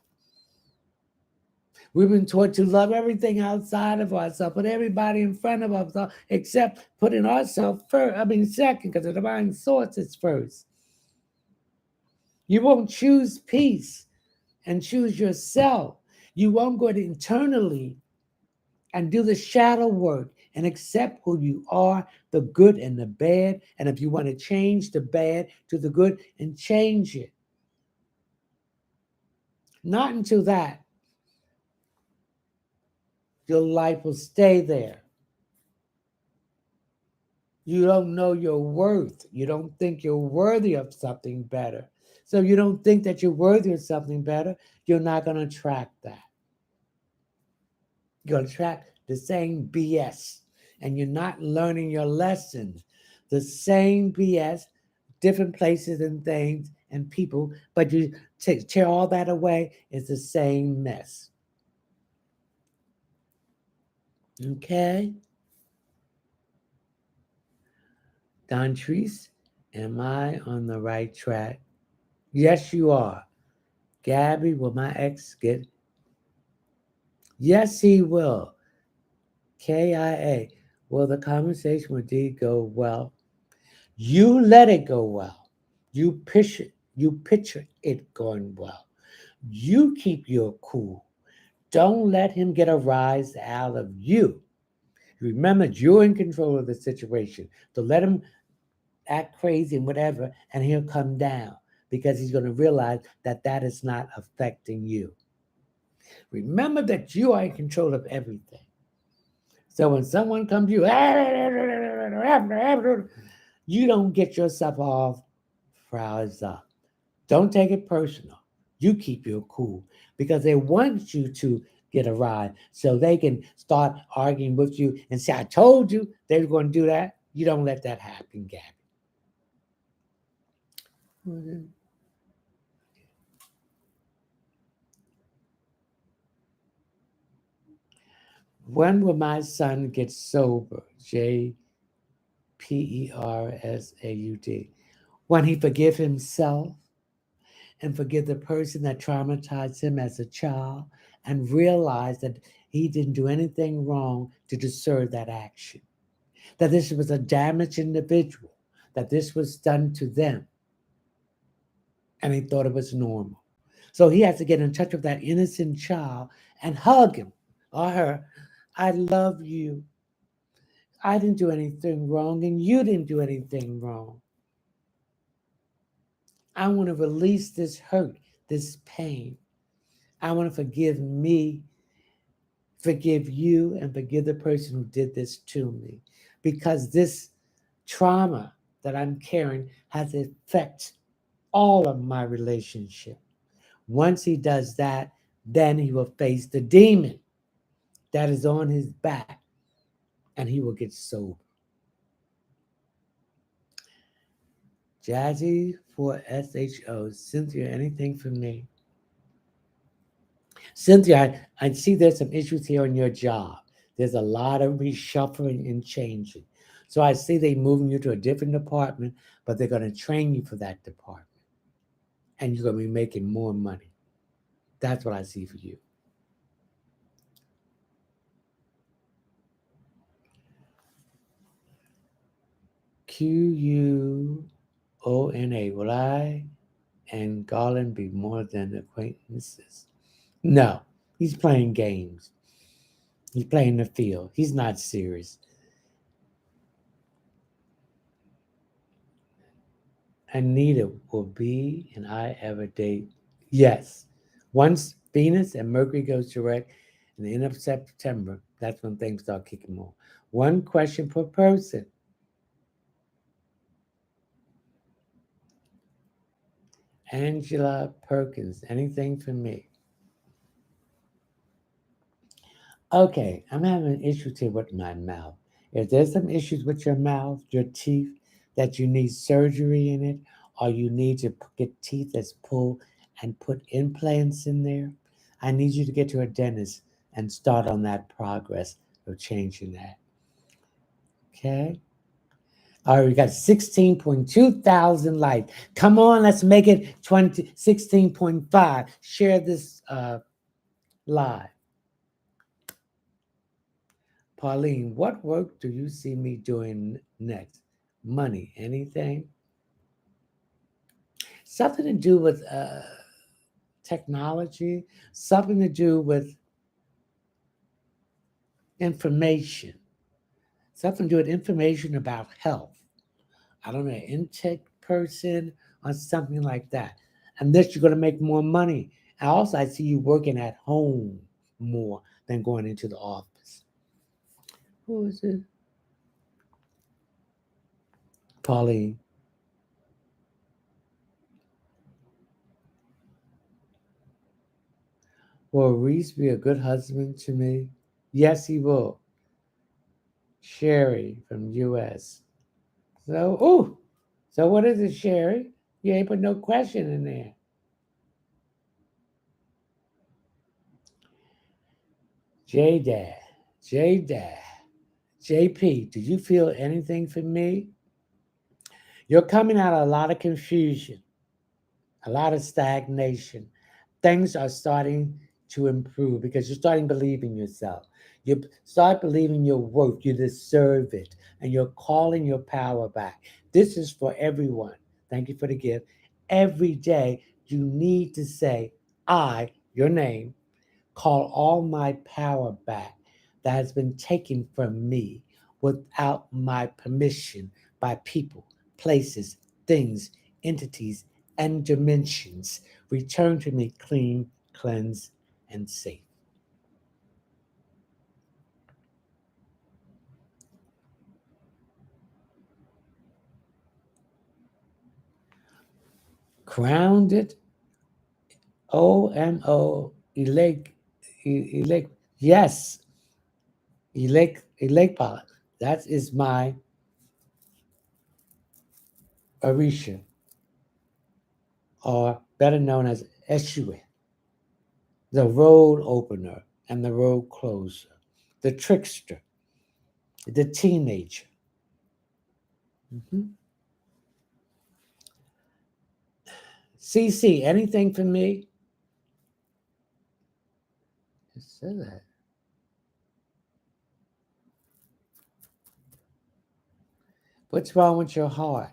We've been taught to love everything outside of ourselves, put everybody in front of us, except putting ourselves first. I mean, second, because the divine source is first. You won't choose peace and choose yourself. You won't go internally and do the shadow work and accept who you are, the good and the bad. And if you want to change the bad to the good and change it, not until that, your life will stay there. You don't know your worth. You don't think you're worthy of something better. So you don't think that you're worthy of something better, you're not going to attract that. You're going to attract the same BS. And you're not learning your lessons. The same BS, different places and things and people, but you tear all that away, it's the same mess. Okay? Don Treese, am I on the right track? Yes, you are. Gabby, will my ex get? Yes, he will. KIA. Will the conversation with D go well? You let it go well. You picture it going well. You keep your cool. Don't let him get a rise out of you. Remember, you're in control of the situation. So let him act crazy and whatever, and he'll come down because he's going to realize that that is not affecting you. Remember that you are in control of everything. So when someone comes to you, you don't get yourself off frows up. Don't take it personal. You keep your cool because they want you to get a ride so they can start arguing with you and say, I told you they were going to do that. You don't let that happen, Gabby. Mhm. When will my son get sober? JPERSAUD. When he forgive himself and forgive the person that traumatized him as a child and realize that he didn't do anything wrong to deserve that action. That this was a damaged individual, that this was done to them, and he thought it was normal. So he has to get in touch with that innocent child and hug him or her. I love you. I didn't do anything wrong, and you didn't do anything wrong. I want to release this hurt, this pain. I want to forgive me, forgive you, and forgive the person who did this to me. because this trauma that I'm carrying has affected all of my relationship. Once he does that, then he will face the demon that is on his back and he will get sober. Jazzy for SHO. Cynthia, anything for me? Cynthia, I see there's some issues here on your job. There's a lot of reshuffling and changing. So I see they moving you to a different department, but they're going to train you for that department. And you're going to be making more money. That's what I see for you. QUONA. Will I and Garland be more than acquaintances? No, he's playing games. He's playing the field. He's not serious. Anita, will B and I ever date? Yes. Once Venus and Mercury goes direct in the end of September, that's when things start kicking more. One question per person. Angela Perkins, anything for me? Okay, I'm having an issue here with my mouth. If there's some issues with your mouth, your teeth, that you need surgery in it, or you need to get teeth that's pulled and put implants in there, I need you to get to a dentist and start on that progress of changing that. Okay? All right, we got 16.2 thousand likes. Come on, let's make it 16.5. Share this live. Pauline, what work do you see me doing next? Money, anything? Something to do with technology, something to do with information, something to do with information about health. I don't know, intake person or something like that. And this, you're going to make more money. And also, I see you working at home more than going into the office. Who is it? Pauline. Will Reese be a good husband to me? Yes, he will. Sherry from US. So, so what is it, Sherry? You ain't put no question in there. J Dad, J Dad, JP, do you feel anything for me? You're coming out of a lot of confusion, a lot of stagnation. Things are starting to improve because you're starting to believe in yourself. You start believing your worth, you deserve it, and you're calling your power back. This is for everyone. Thank you for the gift. Every day, you need to say, I, your name, call all my power back that has been taken from me without my permission by people, places, things, entities, and dimensions. Return to me clean, cleansed, and safe. Grounded, OMO, elect, elect, yes, elect power. That is my Orisha, or better known as Eshue, the road opener and the road closer, the trickster, the teenager. Mhm. CC, anything for me? Just say that. What's wrong with your heart?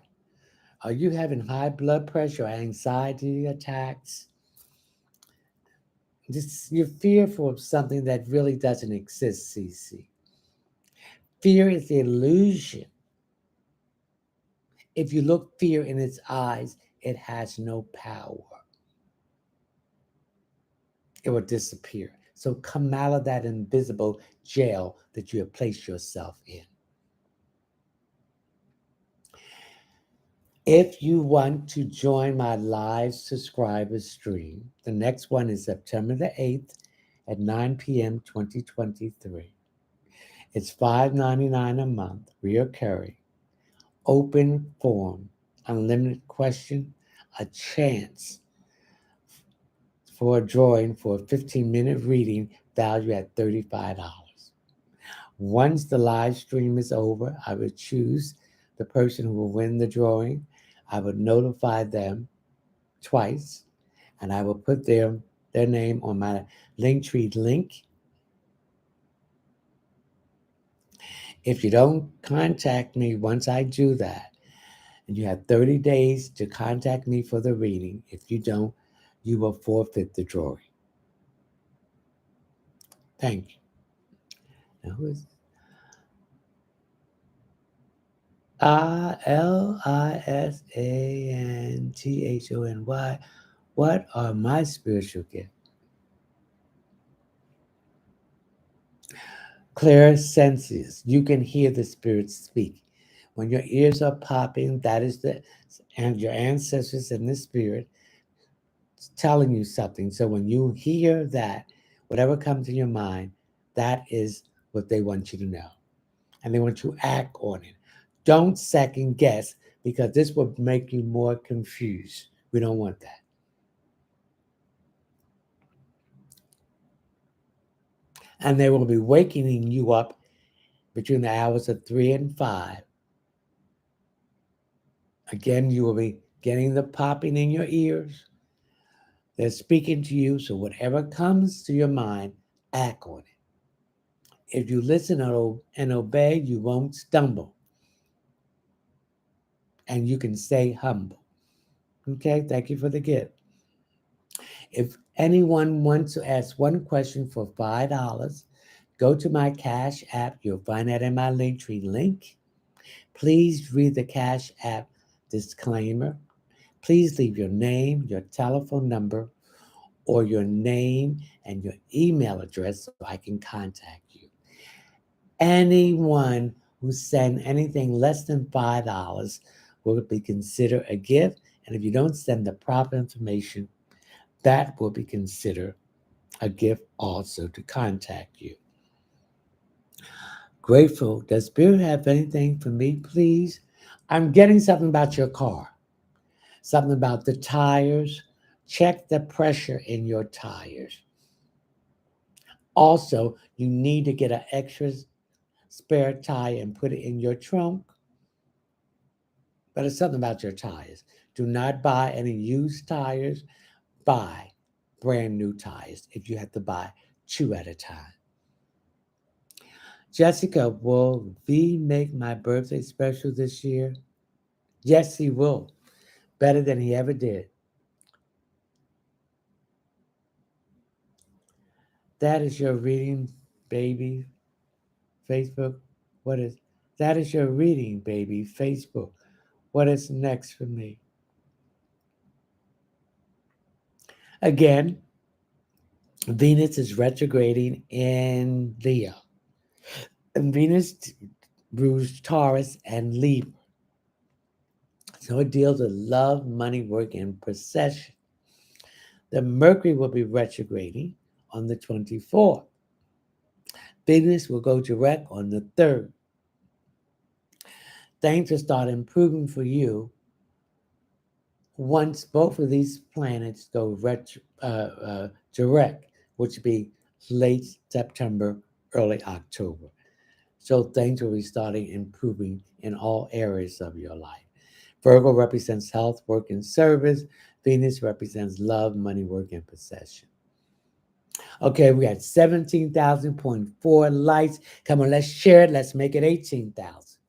Are you having high blood pressure, anxiety attacks? Just you're fearful of something that really doesn't exist, CC. Fear is the illusion. If you look fear in its eyes, it has no power. It will disappear. So come out of that invisible jail that you have placed yourself in. If you want to join my live subscriber stream, the next one is September the 8th at 9 p.m. 2023. It's $5.99 a month, recurring, open forum, unlimited question, a chance for a drawing for a 15-minute reading value at $35. Once the live stream is over, I would choose the person who will win the drawing. I would notify them twice, and I will put their name on my Linktree link. If you don't contact me once I do that, and you have 30 days to contact me for the reading. If you don't, you will forfeit the drawing. Thank you. Now, who is Lisanthony? What are my spiritual gifts? Clear senses. You can hear the spirit speak. When your ears are popping, that is and your ancestors in the spirit telling you something. So when you hear that, whatever comes in your mind, that is what they want you to know. And they want you to act on it. Don't second guess because this will make you more confused. We don't want that. And they will be wakening you up between the hours of 3 and 5. Again, you will be getting the popping in your ears. They're speaking to you. So whatever comes to your mind, act on it. If you listen and obey, you won't stumble. And you can stay humble. Okay, thank you for the gift. If anyone wants to ask one question for $5, go to my Cash App. You'll find that in my Linktree link. Please read the Cash App disclaimer. Please leave your name, your telephone number, or your name and your email address so I can contact you. Anyone who sends anything less than $5 will be considered a gift. And if you don't send the proper information, that will be considered a gift also to contact you. Grateful. Does Spirit have anything for me, please? I'm getting something about your car, something about the tires. Check the pressure in your tires. Also, you need to get an extra spare tire and put it in your trunk. But it's something about your tires. Do not buy any used tires. Buy brand new tires if you have to buy two at a time. Jessica, will V make my birthday special this year? Yes, he will. Better than he ever did. That is your reading, baby. Facebook. What is that? Is your reading, baby. Facebook. What is next for me? Again, Venus is retrograding in Leo. And Venus rules Taurus and Libra. So it deals with love, money, work, and possession. The Mercury will be retrograding on the 24th. Venus will go direct on the 3rd. Things will start improving for you once both of these planets go direct, which will be late September, early October. So things will be starting improving in all areas of your life. Virgo represents health, work, and service. Venus represents love, money, work, and possession. Okay, we got 17,000.4 likes. Come on, let's share it. Let's make it 18,000.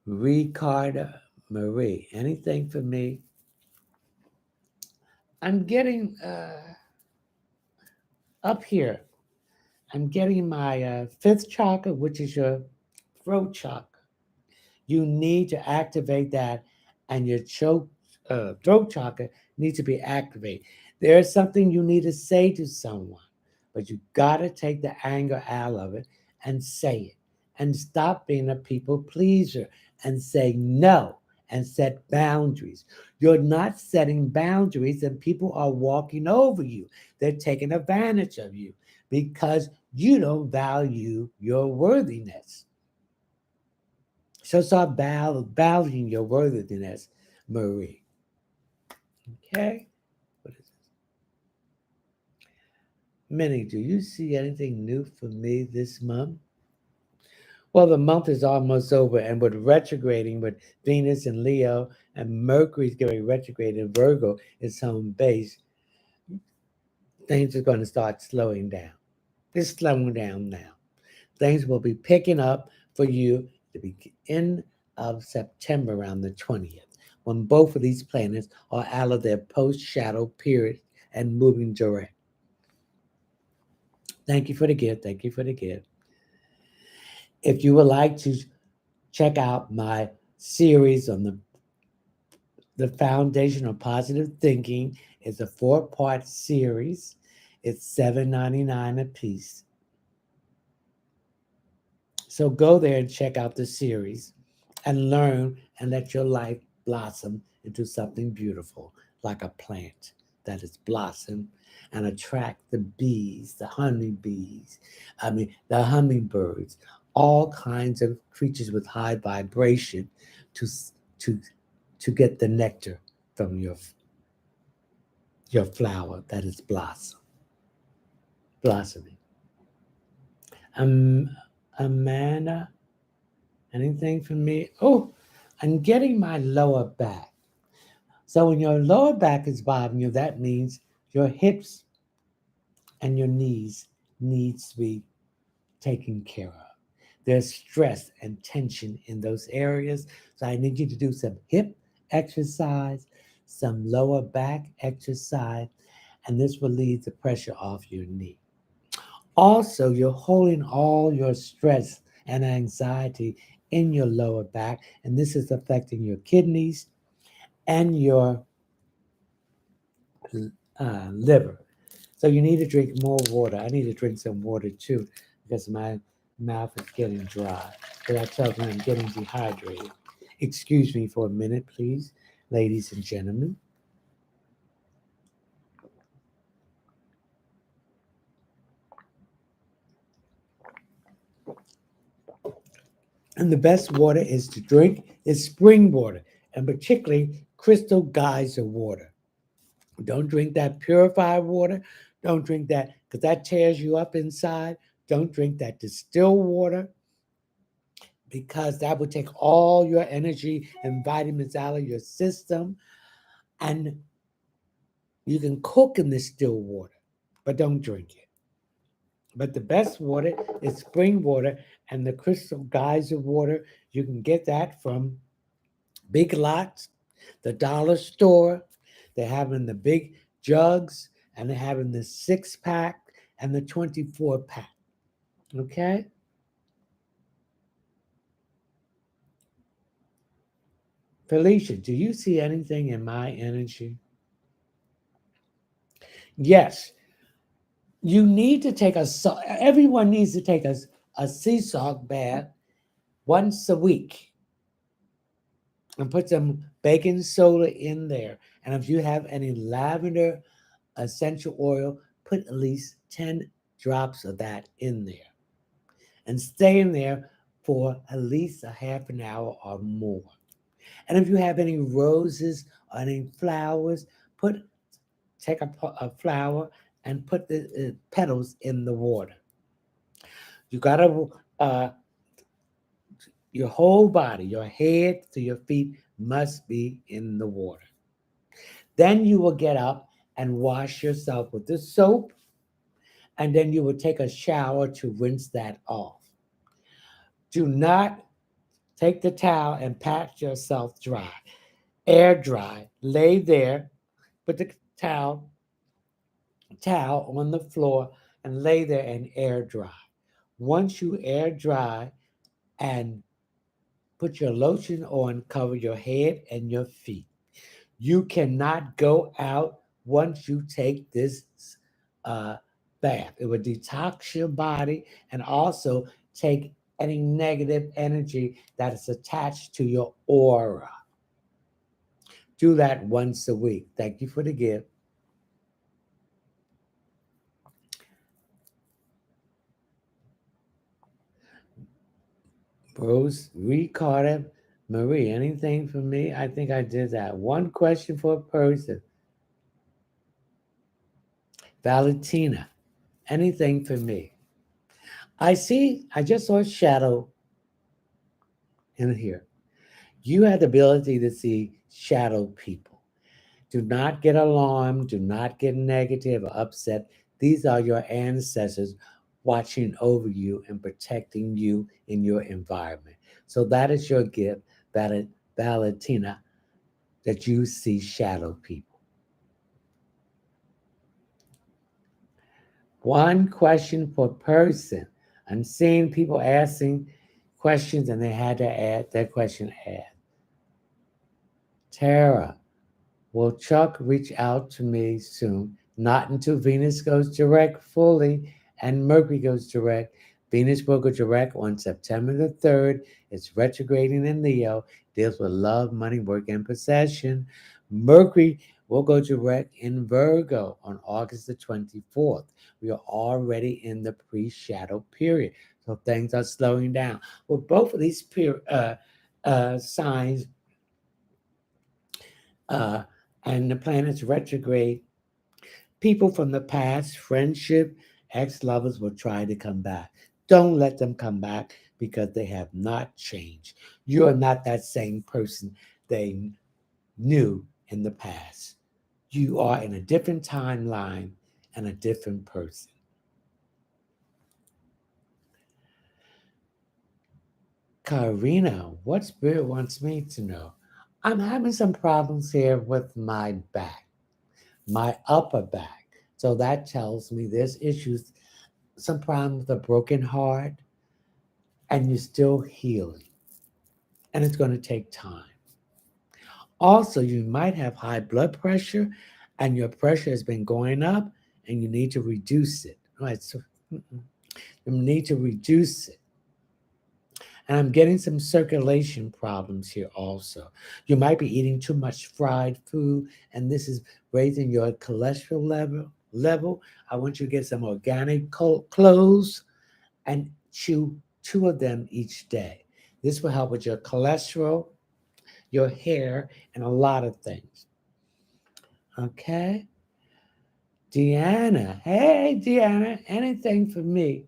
Ricarda Marie, anything for me? I'm getting up here. I'm getting my fifth chakra, which is your throat chakra. You need to activate that, and your throat chakra needs to be activated. There's something you need to say to someone, but you got to take the anger out of it and say it. and stop being a people pleaser and say no and set boundaries. You're not setting boundaries, and people are walking over you. They're taking advantage of you because you don't value your worthiness. So start valuing your worthiness, Marie. Okay? What is this? Minnie, do you see anything new for me this month? Well, the month is almost over, and with retrograding with Venus and Leo, and Mercury's going retrograde in Virgo, its home base, things are going to start slowing down. It's slowing down now. Things will be picking up for you at the end of September, around the 20th, when both of these planets are out of their post shadow period and moving direct. Thank you for the gift. Thank you for the gift. If you would like to check out my series on the foundation of positive thinking, it's a 4-part series. It's $7.99 a piece. So go there and check out the series and learn and let your life blossom into something beautiful, like a plant that is blossom and attract the bees, the honeybees, the hummingbirds, all kinds of creatures with high vibration to to to get the nectar from your flower that is blossoming. Um, Amanda, anything for me? Oh, I'm getting my lower back. So when your lower back is bothering you, that means your hips and your knees needs to be taken care of. There's stress and tension in those areas. So I need you to do some hip exercise, some lower back exercise, and this will leave the pressure off your knee. Also, you're holding all your stress and anxiety in your lower back, and this is affecting your kidneys and your liver. So you need to drink more water. I need to drink some water too because my mouth is getting dry. But I tell them I'm getting dehydrated. Excuse me for a minute, please, ladies and gentlemen. And the best water is to drink is spring water, and particularly crystal geyser water. Don't drink that purified water. Don't drink that because that tears you up inside. Don't drink that distilled water because that would take all your energy and vitamins out of your system. And you can cook in the still water, but don't drink it. But the best water is spring water and the crystal geyser water. You can get that from Big Lots, the dollar store. They have in the big jugs and they have in the 6-pack and the 24-pack. Okay? Felicia, do you see anything in my energy? Yes, you need to take everyone needs to take a sea salt bath once a week and put some baking soda in there. And if you have any lavender essential oil, put at least 10 drops of that in there and stay in there for at least a half an hour or more. And if you have any roses or any flowers, take a flower and put the petals in the water. You gotta your whole body, your head to your feet must be in the water. Then you will get up and wash yourself with the soap, and then you will take a shower to rinse that off. Do not take the towel and pat yourself dry. Air dry. Lay there, put the towel on the floor and lay there and air dry. Once you air dry and put your lotion on, cover your head and your feet. You cannot go out once you take this uh, bath. It will detox your body and also take any negative energy that is attached to your aura. Do that once a week. Thank you for the gift. Rose, Reed Carter, Marie, anything for me? I think I did that. One question for a person. Valentina, anything for me? I just saw a shadow in here. You have the ability to see shadow people. Do not get alarmed. Do not get negative or upset. These are your ancestors watching over you and protecting you in your environment. So that is your gift, Valentina, that you see shadow people. One question per person. I'm seeing people asking questions and they had to add their question add. Tara, will Chuck reach out to me soon? Not until Venus goes direct fully and Mercury goes direct. Venus will go direct on September the 3rd. It's retrograding in Leo, deals with love, money, work, and possession. Mercury will go direct in Virgo on August the 24th. We are already in the pre shadow period, so things are slowing down. Well, both of these signs uh, and the planets retrograde, people from the past, friendship, ex lovers will try to come back. Don't let them come back because they have not changed. You are not that same person they knew in the past. You are in a different timeline and a different person. Karina, what spirit wants me to know? I'm having some problems here with my back, my upper back. So that tells me there's issues, some problem with a broken heart, and you're still healing. And it's going to take time. Also, you might have high blood pressure and your pressure has been going up and you need to reduce it. Right? So you need to reduce it. And I'm getting some circulation problems here also. You might be eating too much fried food, and this is raising your cholesterol level. I want you to get some organic cloves and chew two of them each day. This will help with your cholesterol, your hair, and a lot of things. Okay? Deanna. Hey, Deanna. Anything for me?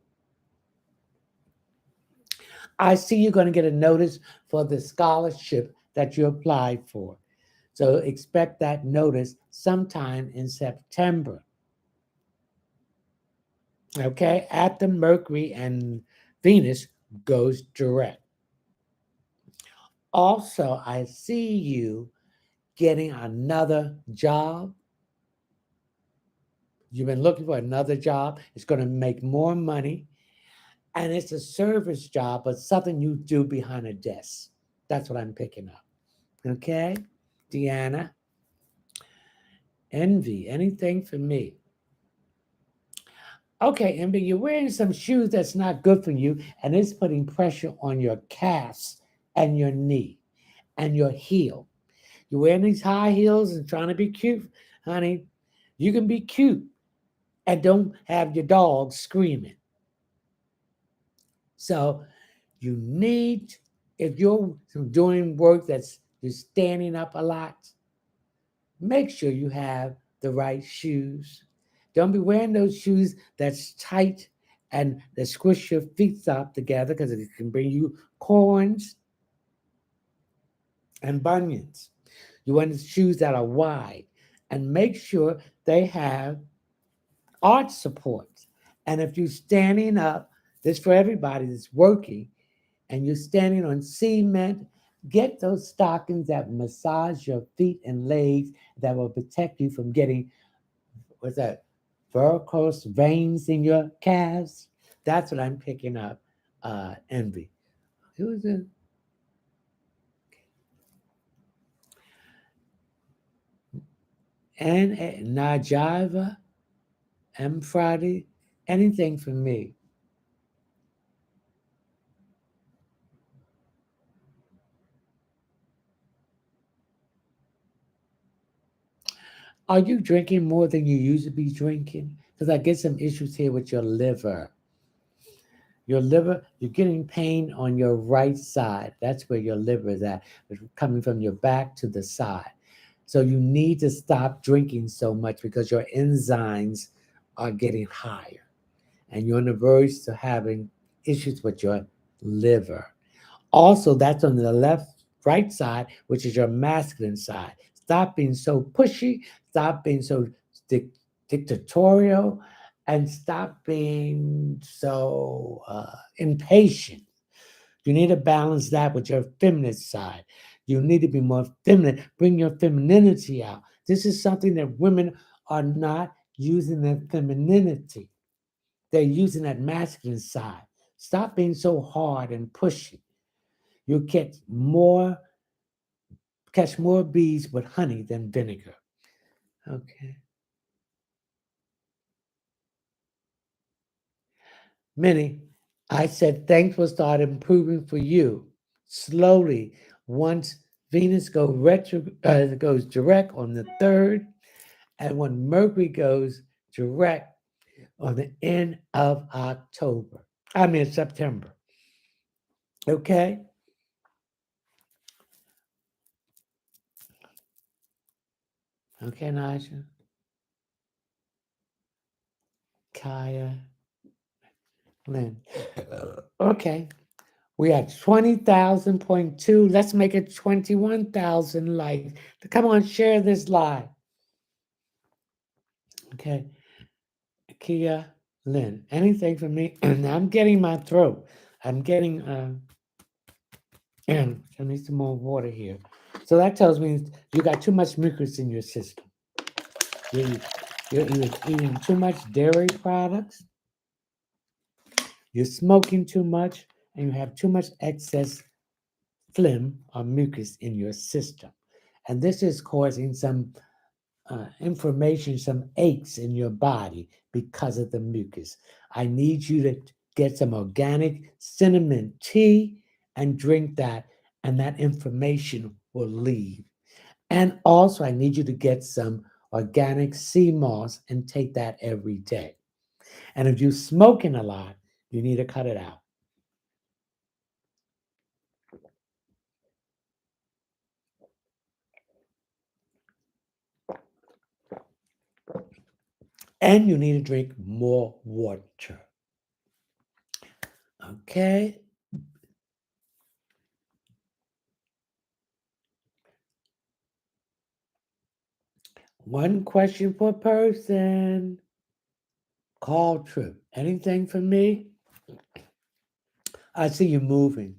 I see you're going to get a notice for the scholarship that you applied for. So expect that notice sometime in September. Okay? After Mercury and Venus goes direct. Also, I see you getting another job. You've been looking for another job. It's going to make more money. And it's a service job, but something you do behind a desk. That's what I'm picking up. Okay? Deanna, envy, anything for me? Okay, Envy, you're wearing some shoes that's not good for you, and it's putting pressure on your calves and your knee and your heel. You're wearing these high heels and trying to be cute, honey. You can be cute and don't have your dog screaming. So you need, if you're doing work that's you're standing up a lot, make sure you have the right shoes. Don't be wearing those shoes that's tight and that squish your feet up together because it can bring you corns and bunions. You want shoes that are wide and make sure they have arch supports. And if you're standing up, this for everybody that's working, and you're standing on cement, get those stockings that massage your feet and legs that will protect you from getting, what's that, varicose veins in your calves. That's what I'm picking up, Envy. Who's it? And Najiva, M. Friday, anything for me. Are you drinking more than you used to be drinking? Because I get some issues here with your liver. Your liver, you're getting pain on your right side. That's where your liver is at. It's coming from your back to the side. So you need to stop drinking so much because your enzymes are getting higher and you're on the verge to having issues with your liver. Also, that's on the left, right side, which is your masculine side. Stop being so pushy, stop being so dictatorial, and stop being so impatient. You need to balance that with your feminine side. You need to be more feminine, bring your femininity out. This is something that women are not using their femininity. They're using that masculine side. Stop being so hard and pushy. You catch more bees with honey than vinegar. Okay. Minnie, I said things will start improving for you slowly once Venus goes direct on the 3rd, and when Mercury goes direct on the end of October. I mean September. Okay? Okay, Naja. Kaya. Lynn. Okay. We are 20,000.2. Let's make it 21,000 likes. Come on, share this live. Okay. Kia, Lynn, anything for me? Now I'm getting my throat. I'm getting, I need some more water here. So that tells me you got too much mucus in your system. You're, you're eating too much dairy products. You're smoking too much, and you have too much excess phlegm or mucus in your system. And this is causing some inflammation, some aches in your body because of the mucus. I need you to get some organic cinnamon tea and drink that, and that inflammation will leave. And also, I need you to get some organic sea moss and take that every day. And if you're smoking a lot, you need to cut it out. And you need to drink more water. Okay? One question per person. Call trip. Anything for me? I see you moving.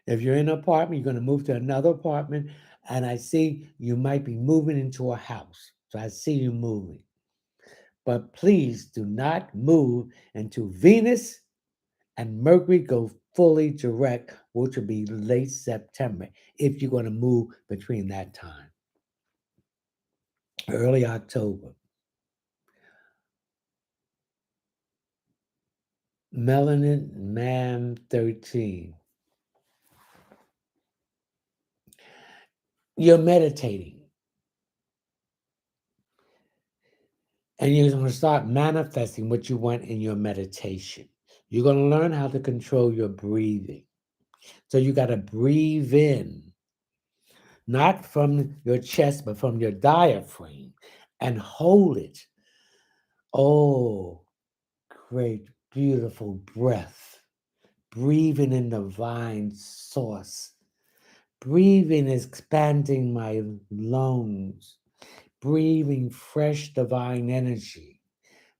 If you're in an apartment, you're going to move to another apartment, and I see you might be moving into a house. So I see you moving. But please do not move until Venus and Mercury go fully direct, which will be late September, if you're going to move between that time. Early October. Melanin Man 13. You're meditating. And you're going to start manifesting what you want in your meditation. You're going to learn how to control your breathing. So you got to breathe in, not from your chest, but from your diaphragm, and hold it. Oh, great, beautiful breath. Breathing in the divine source. Breathing, expanding my lungs. Breathing fresh divine energy.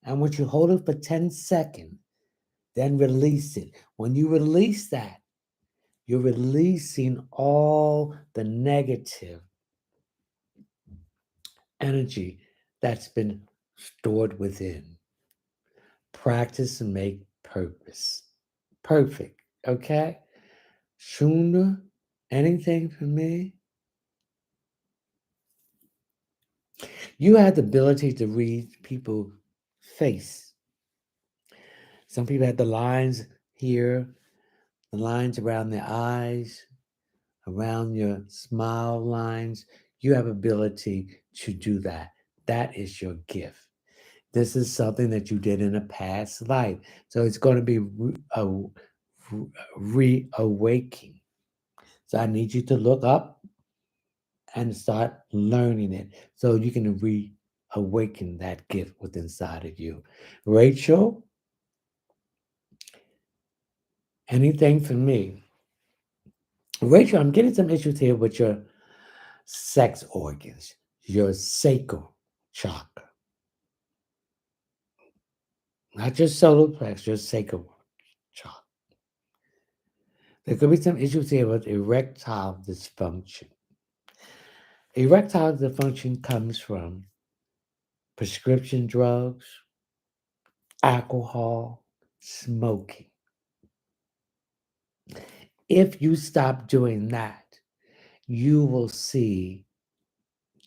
And once you hold it for 10 seconds, then release it. When you release that, you're releasing all the negative energy that's been stored within. Practice and make purpose. Perfect. Okay? Shuna, anything for me? You have the ability to read people's face. Some people have the lines here, the lines around their eyes, around your smile lines. You have ability to do that. That is your gift. This is something that you did in a past life. So it's going to be reawakening. So I need you to look up and start learning it so you can reawaken that gift within inside of you. Rachel, anything for me? Rachel, I'm getting some issues here with your sex organs, your sacral chakra, not your solar plexus, your sacral chakra. There could be some issues here with erectile dysfunction. Erectile dysfunction comes from prescription drugs, alcohol, smoking. If you stop doing that, you will see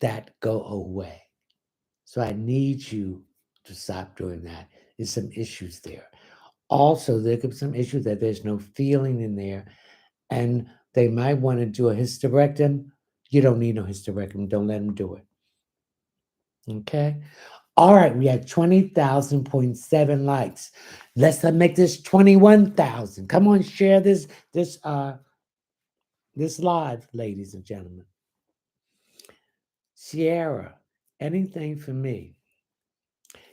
that go away. So I need you to stop doing that. There's some issues there. Also, there could be some issues that there's no feeling in there, and they might want to do a hysterectomy. You don't need no hysterectomy. Don't let them do it. Okay. All right, we had 20,000.7 likes. Let's make this 21,000. Come on, share this live, ladies and gentlemen. Sierra, anything for me?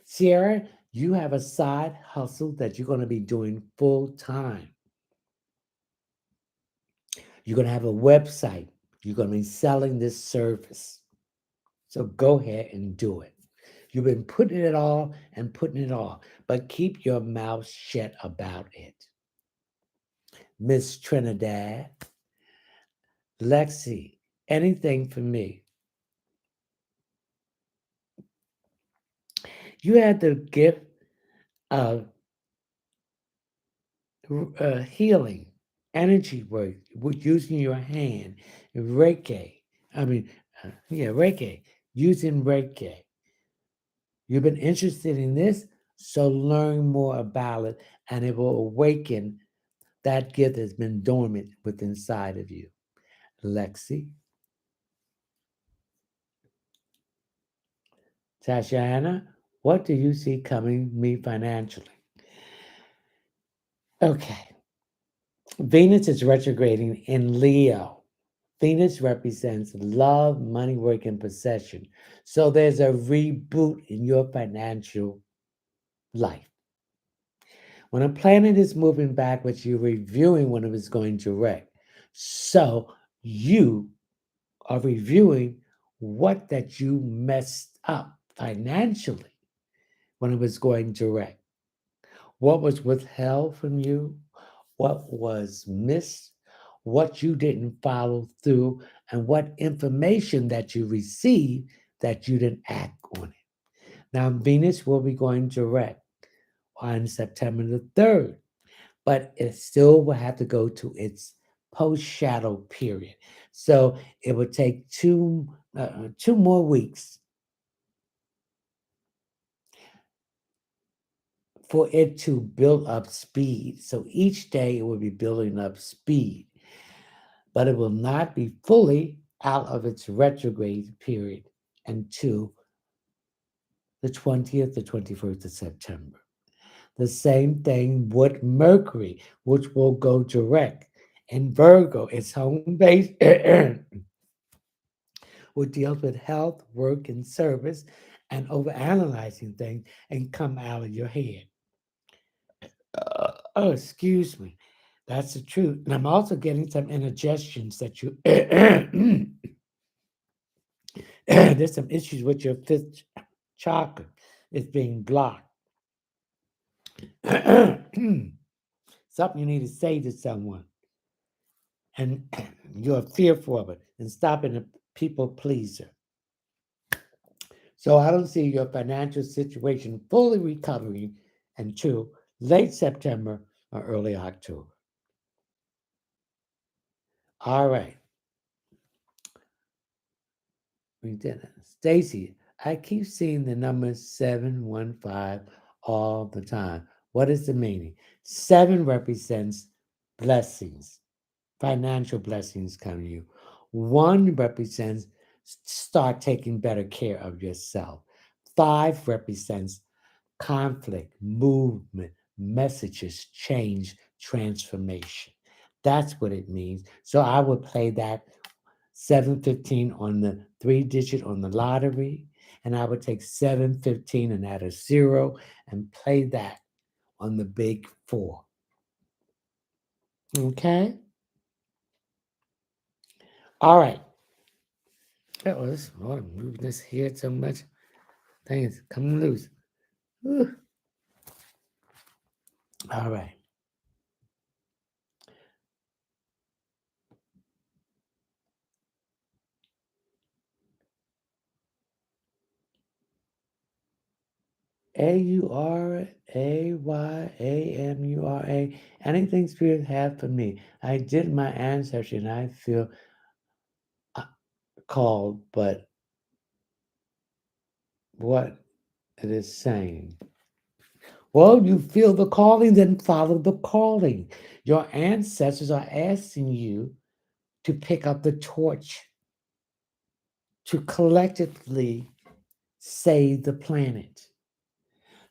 Sierra, you have a side hustle that you're going to be doing full time. You're going to have a website. You're going to be selling this service. So go ahead and do it. You've been putting it all and putting it all, but keep your mouth shut about it. Miss Trinidad, Lexi, anything for me? You had the gift of healing, energy work, with using your hand, Reiki. I mean, Reiki, using Reiki. You've been interested in this, so learn more about it, and it will awaken that gift that's been dormant within inside of you. Lexi, Tatiana, what do you see coming me financially? Okay. Venus is retrograding in Leo. Venus represents love, money, work, and possession. So there's a reboot in your financial life. When a planet is moving backwards, you're reviewing when it was going direct. So you are reviewing what that you messed up financially when it was going direct. What was withheld from you, what was missed, what you didn't follow through, and what information that you received that you didn't act on it. Now, Venus will be going direct on September the 3rd, but it still will have to go to its post shadow period. So it will take two more weeks for it to build up speed. So each day it will be building up speed, but it will not be fully out of its retrograde period until the 20th to 21st of September. The same thing with Mercury, which will go direct. In Virgo, its home base will deal with health, work, and service, and overanalyzing things and come out of your head. Oh, excuse me. That's the truth. And I'm also getting some indigestions that you there's some issues with your fifth chakra. It's being blocked. Something you need to say to someone. And you're fearful of it and stopping a people pleaser. So I don't see your financial situation fully recovering until late September or early October. All right. We did it. Stacy, I keep seeing the number 715 all the time. What is the meaning? Seven represents blessings, financial blessings coming to you. One represents Start taking better care of yourself. 5 represents conflict, movement, messages, change, transformation. That's what it means. So I would play that 715 on the 3 digit on the lottery, and I would take 715 and add a 0 and play that on the big 4. Okay? All right. That was, oh, I'm moving this here so much. Things coming loose. Whew. All right. AURAYAMURA. Anything Spirit have for me. I did my ancestry and I feel uh, called, but what it is saying. Well, you feel the calling, then follow the calling. Your ancestors are asking you to pick up the torch, to collectively save the planet,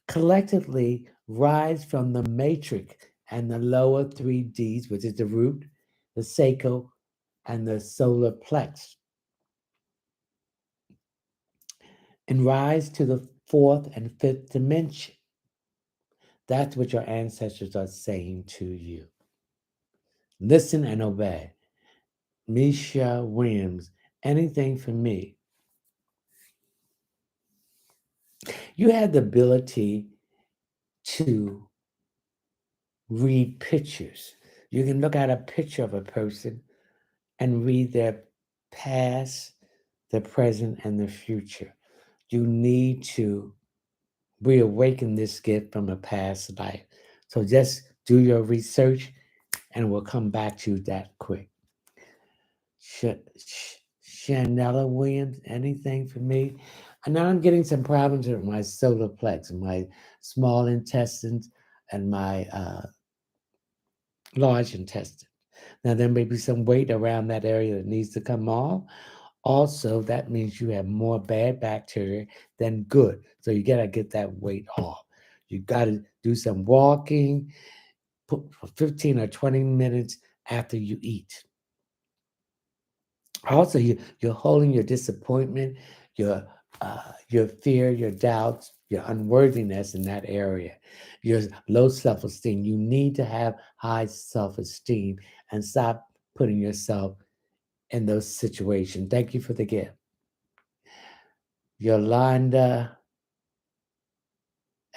collectively rise from the matrix and the lower 3Ds, which is the root, the sacral, and the solar plex, and rise to the fourth and fifth dimension. That's what your ancestors are saying to you. Listen and obey. Misha Williams, anything for me. You have the ability to read pictures. You can look at a picture of a person and read their past, the present, and the future. You need to reawaken this gift from a past life. So just do your research and we'll come back to you that quick. Shanella Williams, anything for me? And now I'm getting some problems with my solar plex, my small intestines, and my large intestine. Now, there may be some weight around that area that needs to come off. Also, that means you have more bad bacteria than good. So you got to get that weight off. You got to do some walking for 15 or 20 minutes after you eat. Also, you're holding your disappointment, your fear, your doubts, your unworthiness in that area, your low self-esteem. You need to have high self-esteem and stop putting yourself in those situations. Thank you for the gift. Yolanda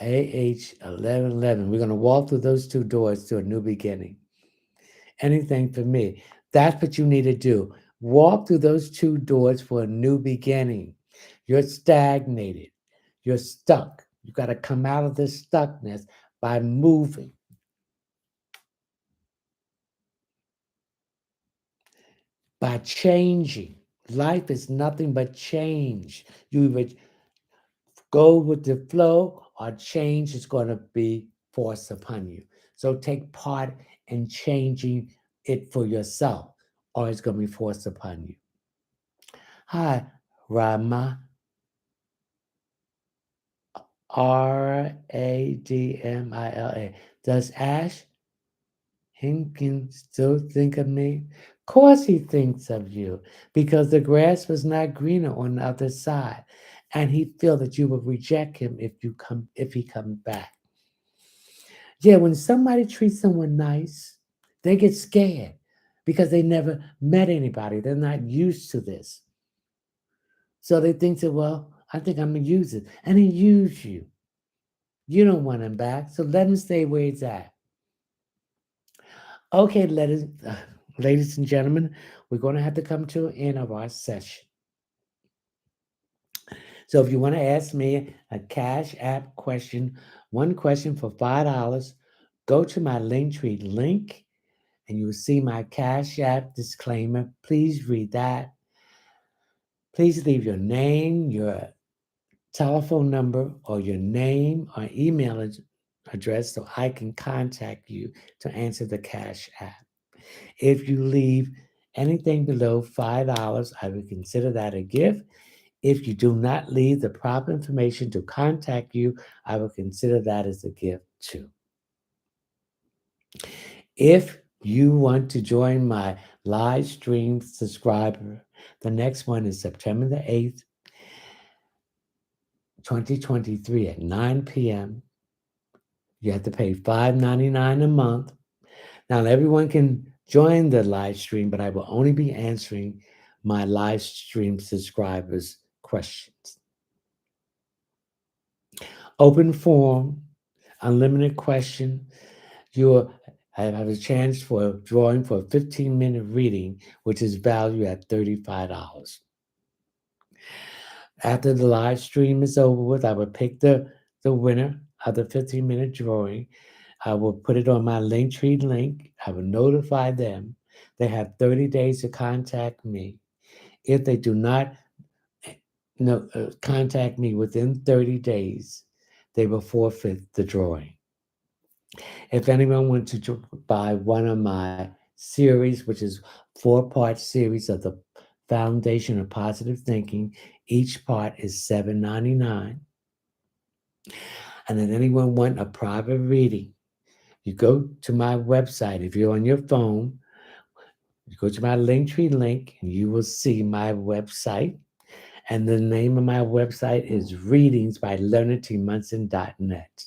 AH1111. We're going to walk through those 2 doors to a new beginning. Anything for me. That's what you need to do. Walk through those 2 doors for a new beginning. You're stagnated. You're stuck. You got to come out of this stuckness by moving, by changing. Life is nothing but change. You either go with the flow or change is going to be forced upon you. So take part in changing it for yourself or it's going to be forced upon you. Hi, Rama, Radmila. Does Ash Hinkin still think of me? Of course he thinks of you because the grass was not greener on the other side. And he feel that you would reject him if he comes back. Yeah, when somebody treats someone nice, they get scared because they never met anybody. They're not used to this. So they think that, well, I think I'm gonna use it. And he used you. You don't want him back, so let him stay where he's at. Okay, ladies and gentlemen, we're going to have to come to an end of our session. So if you want to ask me a Cash App question, one question for $5, go to my Linktree link and you will see my Cash App disclaimer. Please read that. Please leave your name, your telephone number, or your name or email address so I can contact you to answer the Cash App. If you leave Anything below $5, I would consider that a gift. If you do not leave the proper information to contact you, I will consider that as a gift too. If you want to join my live stream subscriber, the next one is September the 8th, 2023 at 9 p.m. You have to pay $5.99 a month. Now, everyone can join the live stream, but I will only be answering my live stream subscribers' questions. Open forum, unlimited question. You have a chance for a drawing for a 15-minute reading, which is valued at $35. After the live stream is over with, I will pick the winner of the 15-minute drawing. I will put it on my Linktree link. I will notify them. They have 30 days to contact me. If they do not contact me within 30 days, they will forfeit the drawing. If anyone wants to buy one of my series, which is 4-part series of the Foundation of Positive Thinking, each part is $7.99. And then anyone want a private reading, you go to my website. If you're on your phone, you go to my Linktree link and you will see my website. And the name of my website is readingsbyleonardtmunson.net.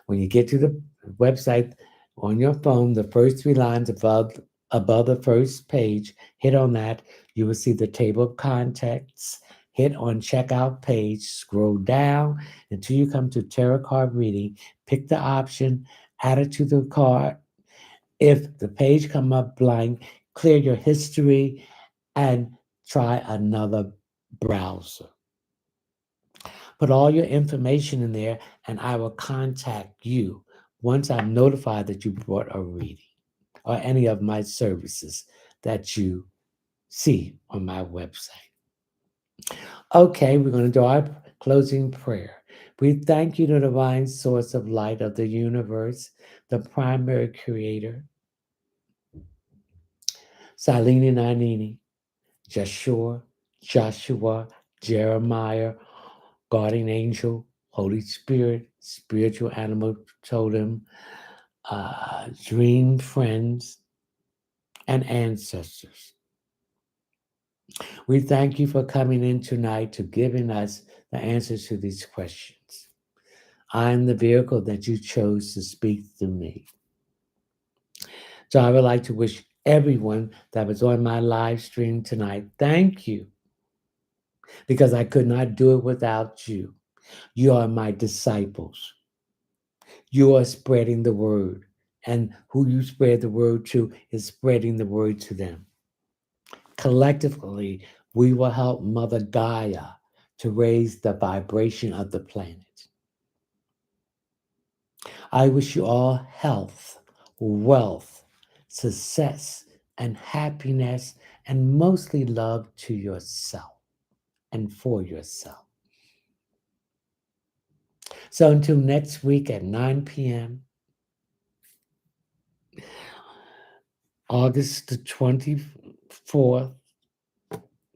When you get to the website on your phone, the first 3 lines above the first page, hit on that. You will see the table of contents. Hit on checkout page, scroll down until you come to tarot card reading. Pick the option, add it to the cart. If the page come up blank, clear your history and try another browser. Put all your information in there and I will contact you once I'm notified that you bought a reading or any of my services that you see on my website. Okay, we're going to do our closing prayer. We thank you, the divine source of light of the universe, the primary creator, Salini Nanini, Joshua, Jeremiah, guardian angel, Holy Spirit, spiritual animal totem, dream friends, and ancestors. We thank you for coming in tonight to giving us the answers to these questions. I am the vehicle that you chose to speak through me. So I would like to wish everyone that was on my live stream tonight, thank you, because I could not do it without you. You are my disciples. You are spreading the word, and who you spread the word to is spreading the word to them. Collectively, we will help Mother Gaia to raise the vibration of the planet. I wish you all health, wealth, success, and happiness, and mostly love to yourself and for yourself. So until next week at 9 p.m., August the 24th,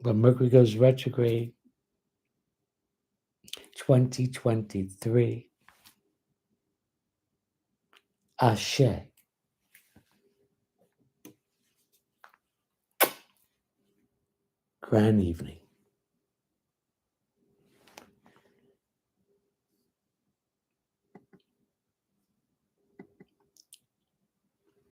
when Mercury goes retrograde, 2023. Ashe. Grand evening.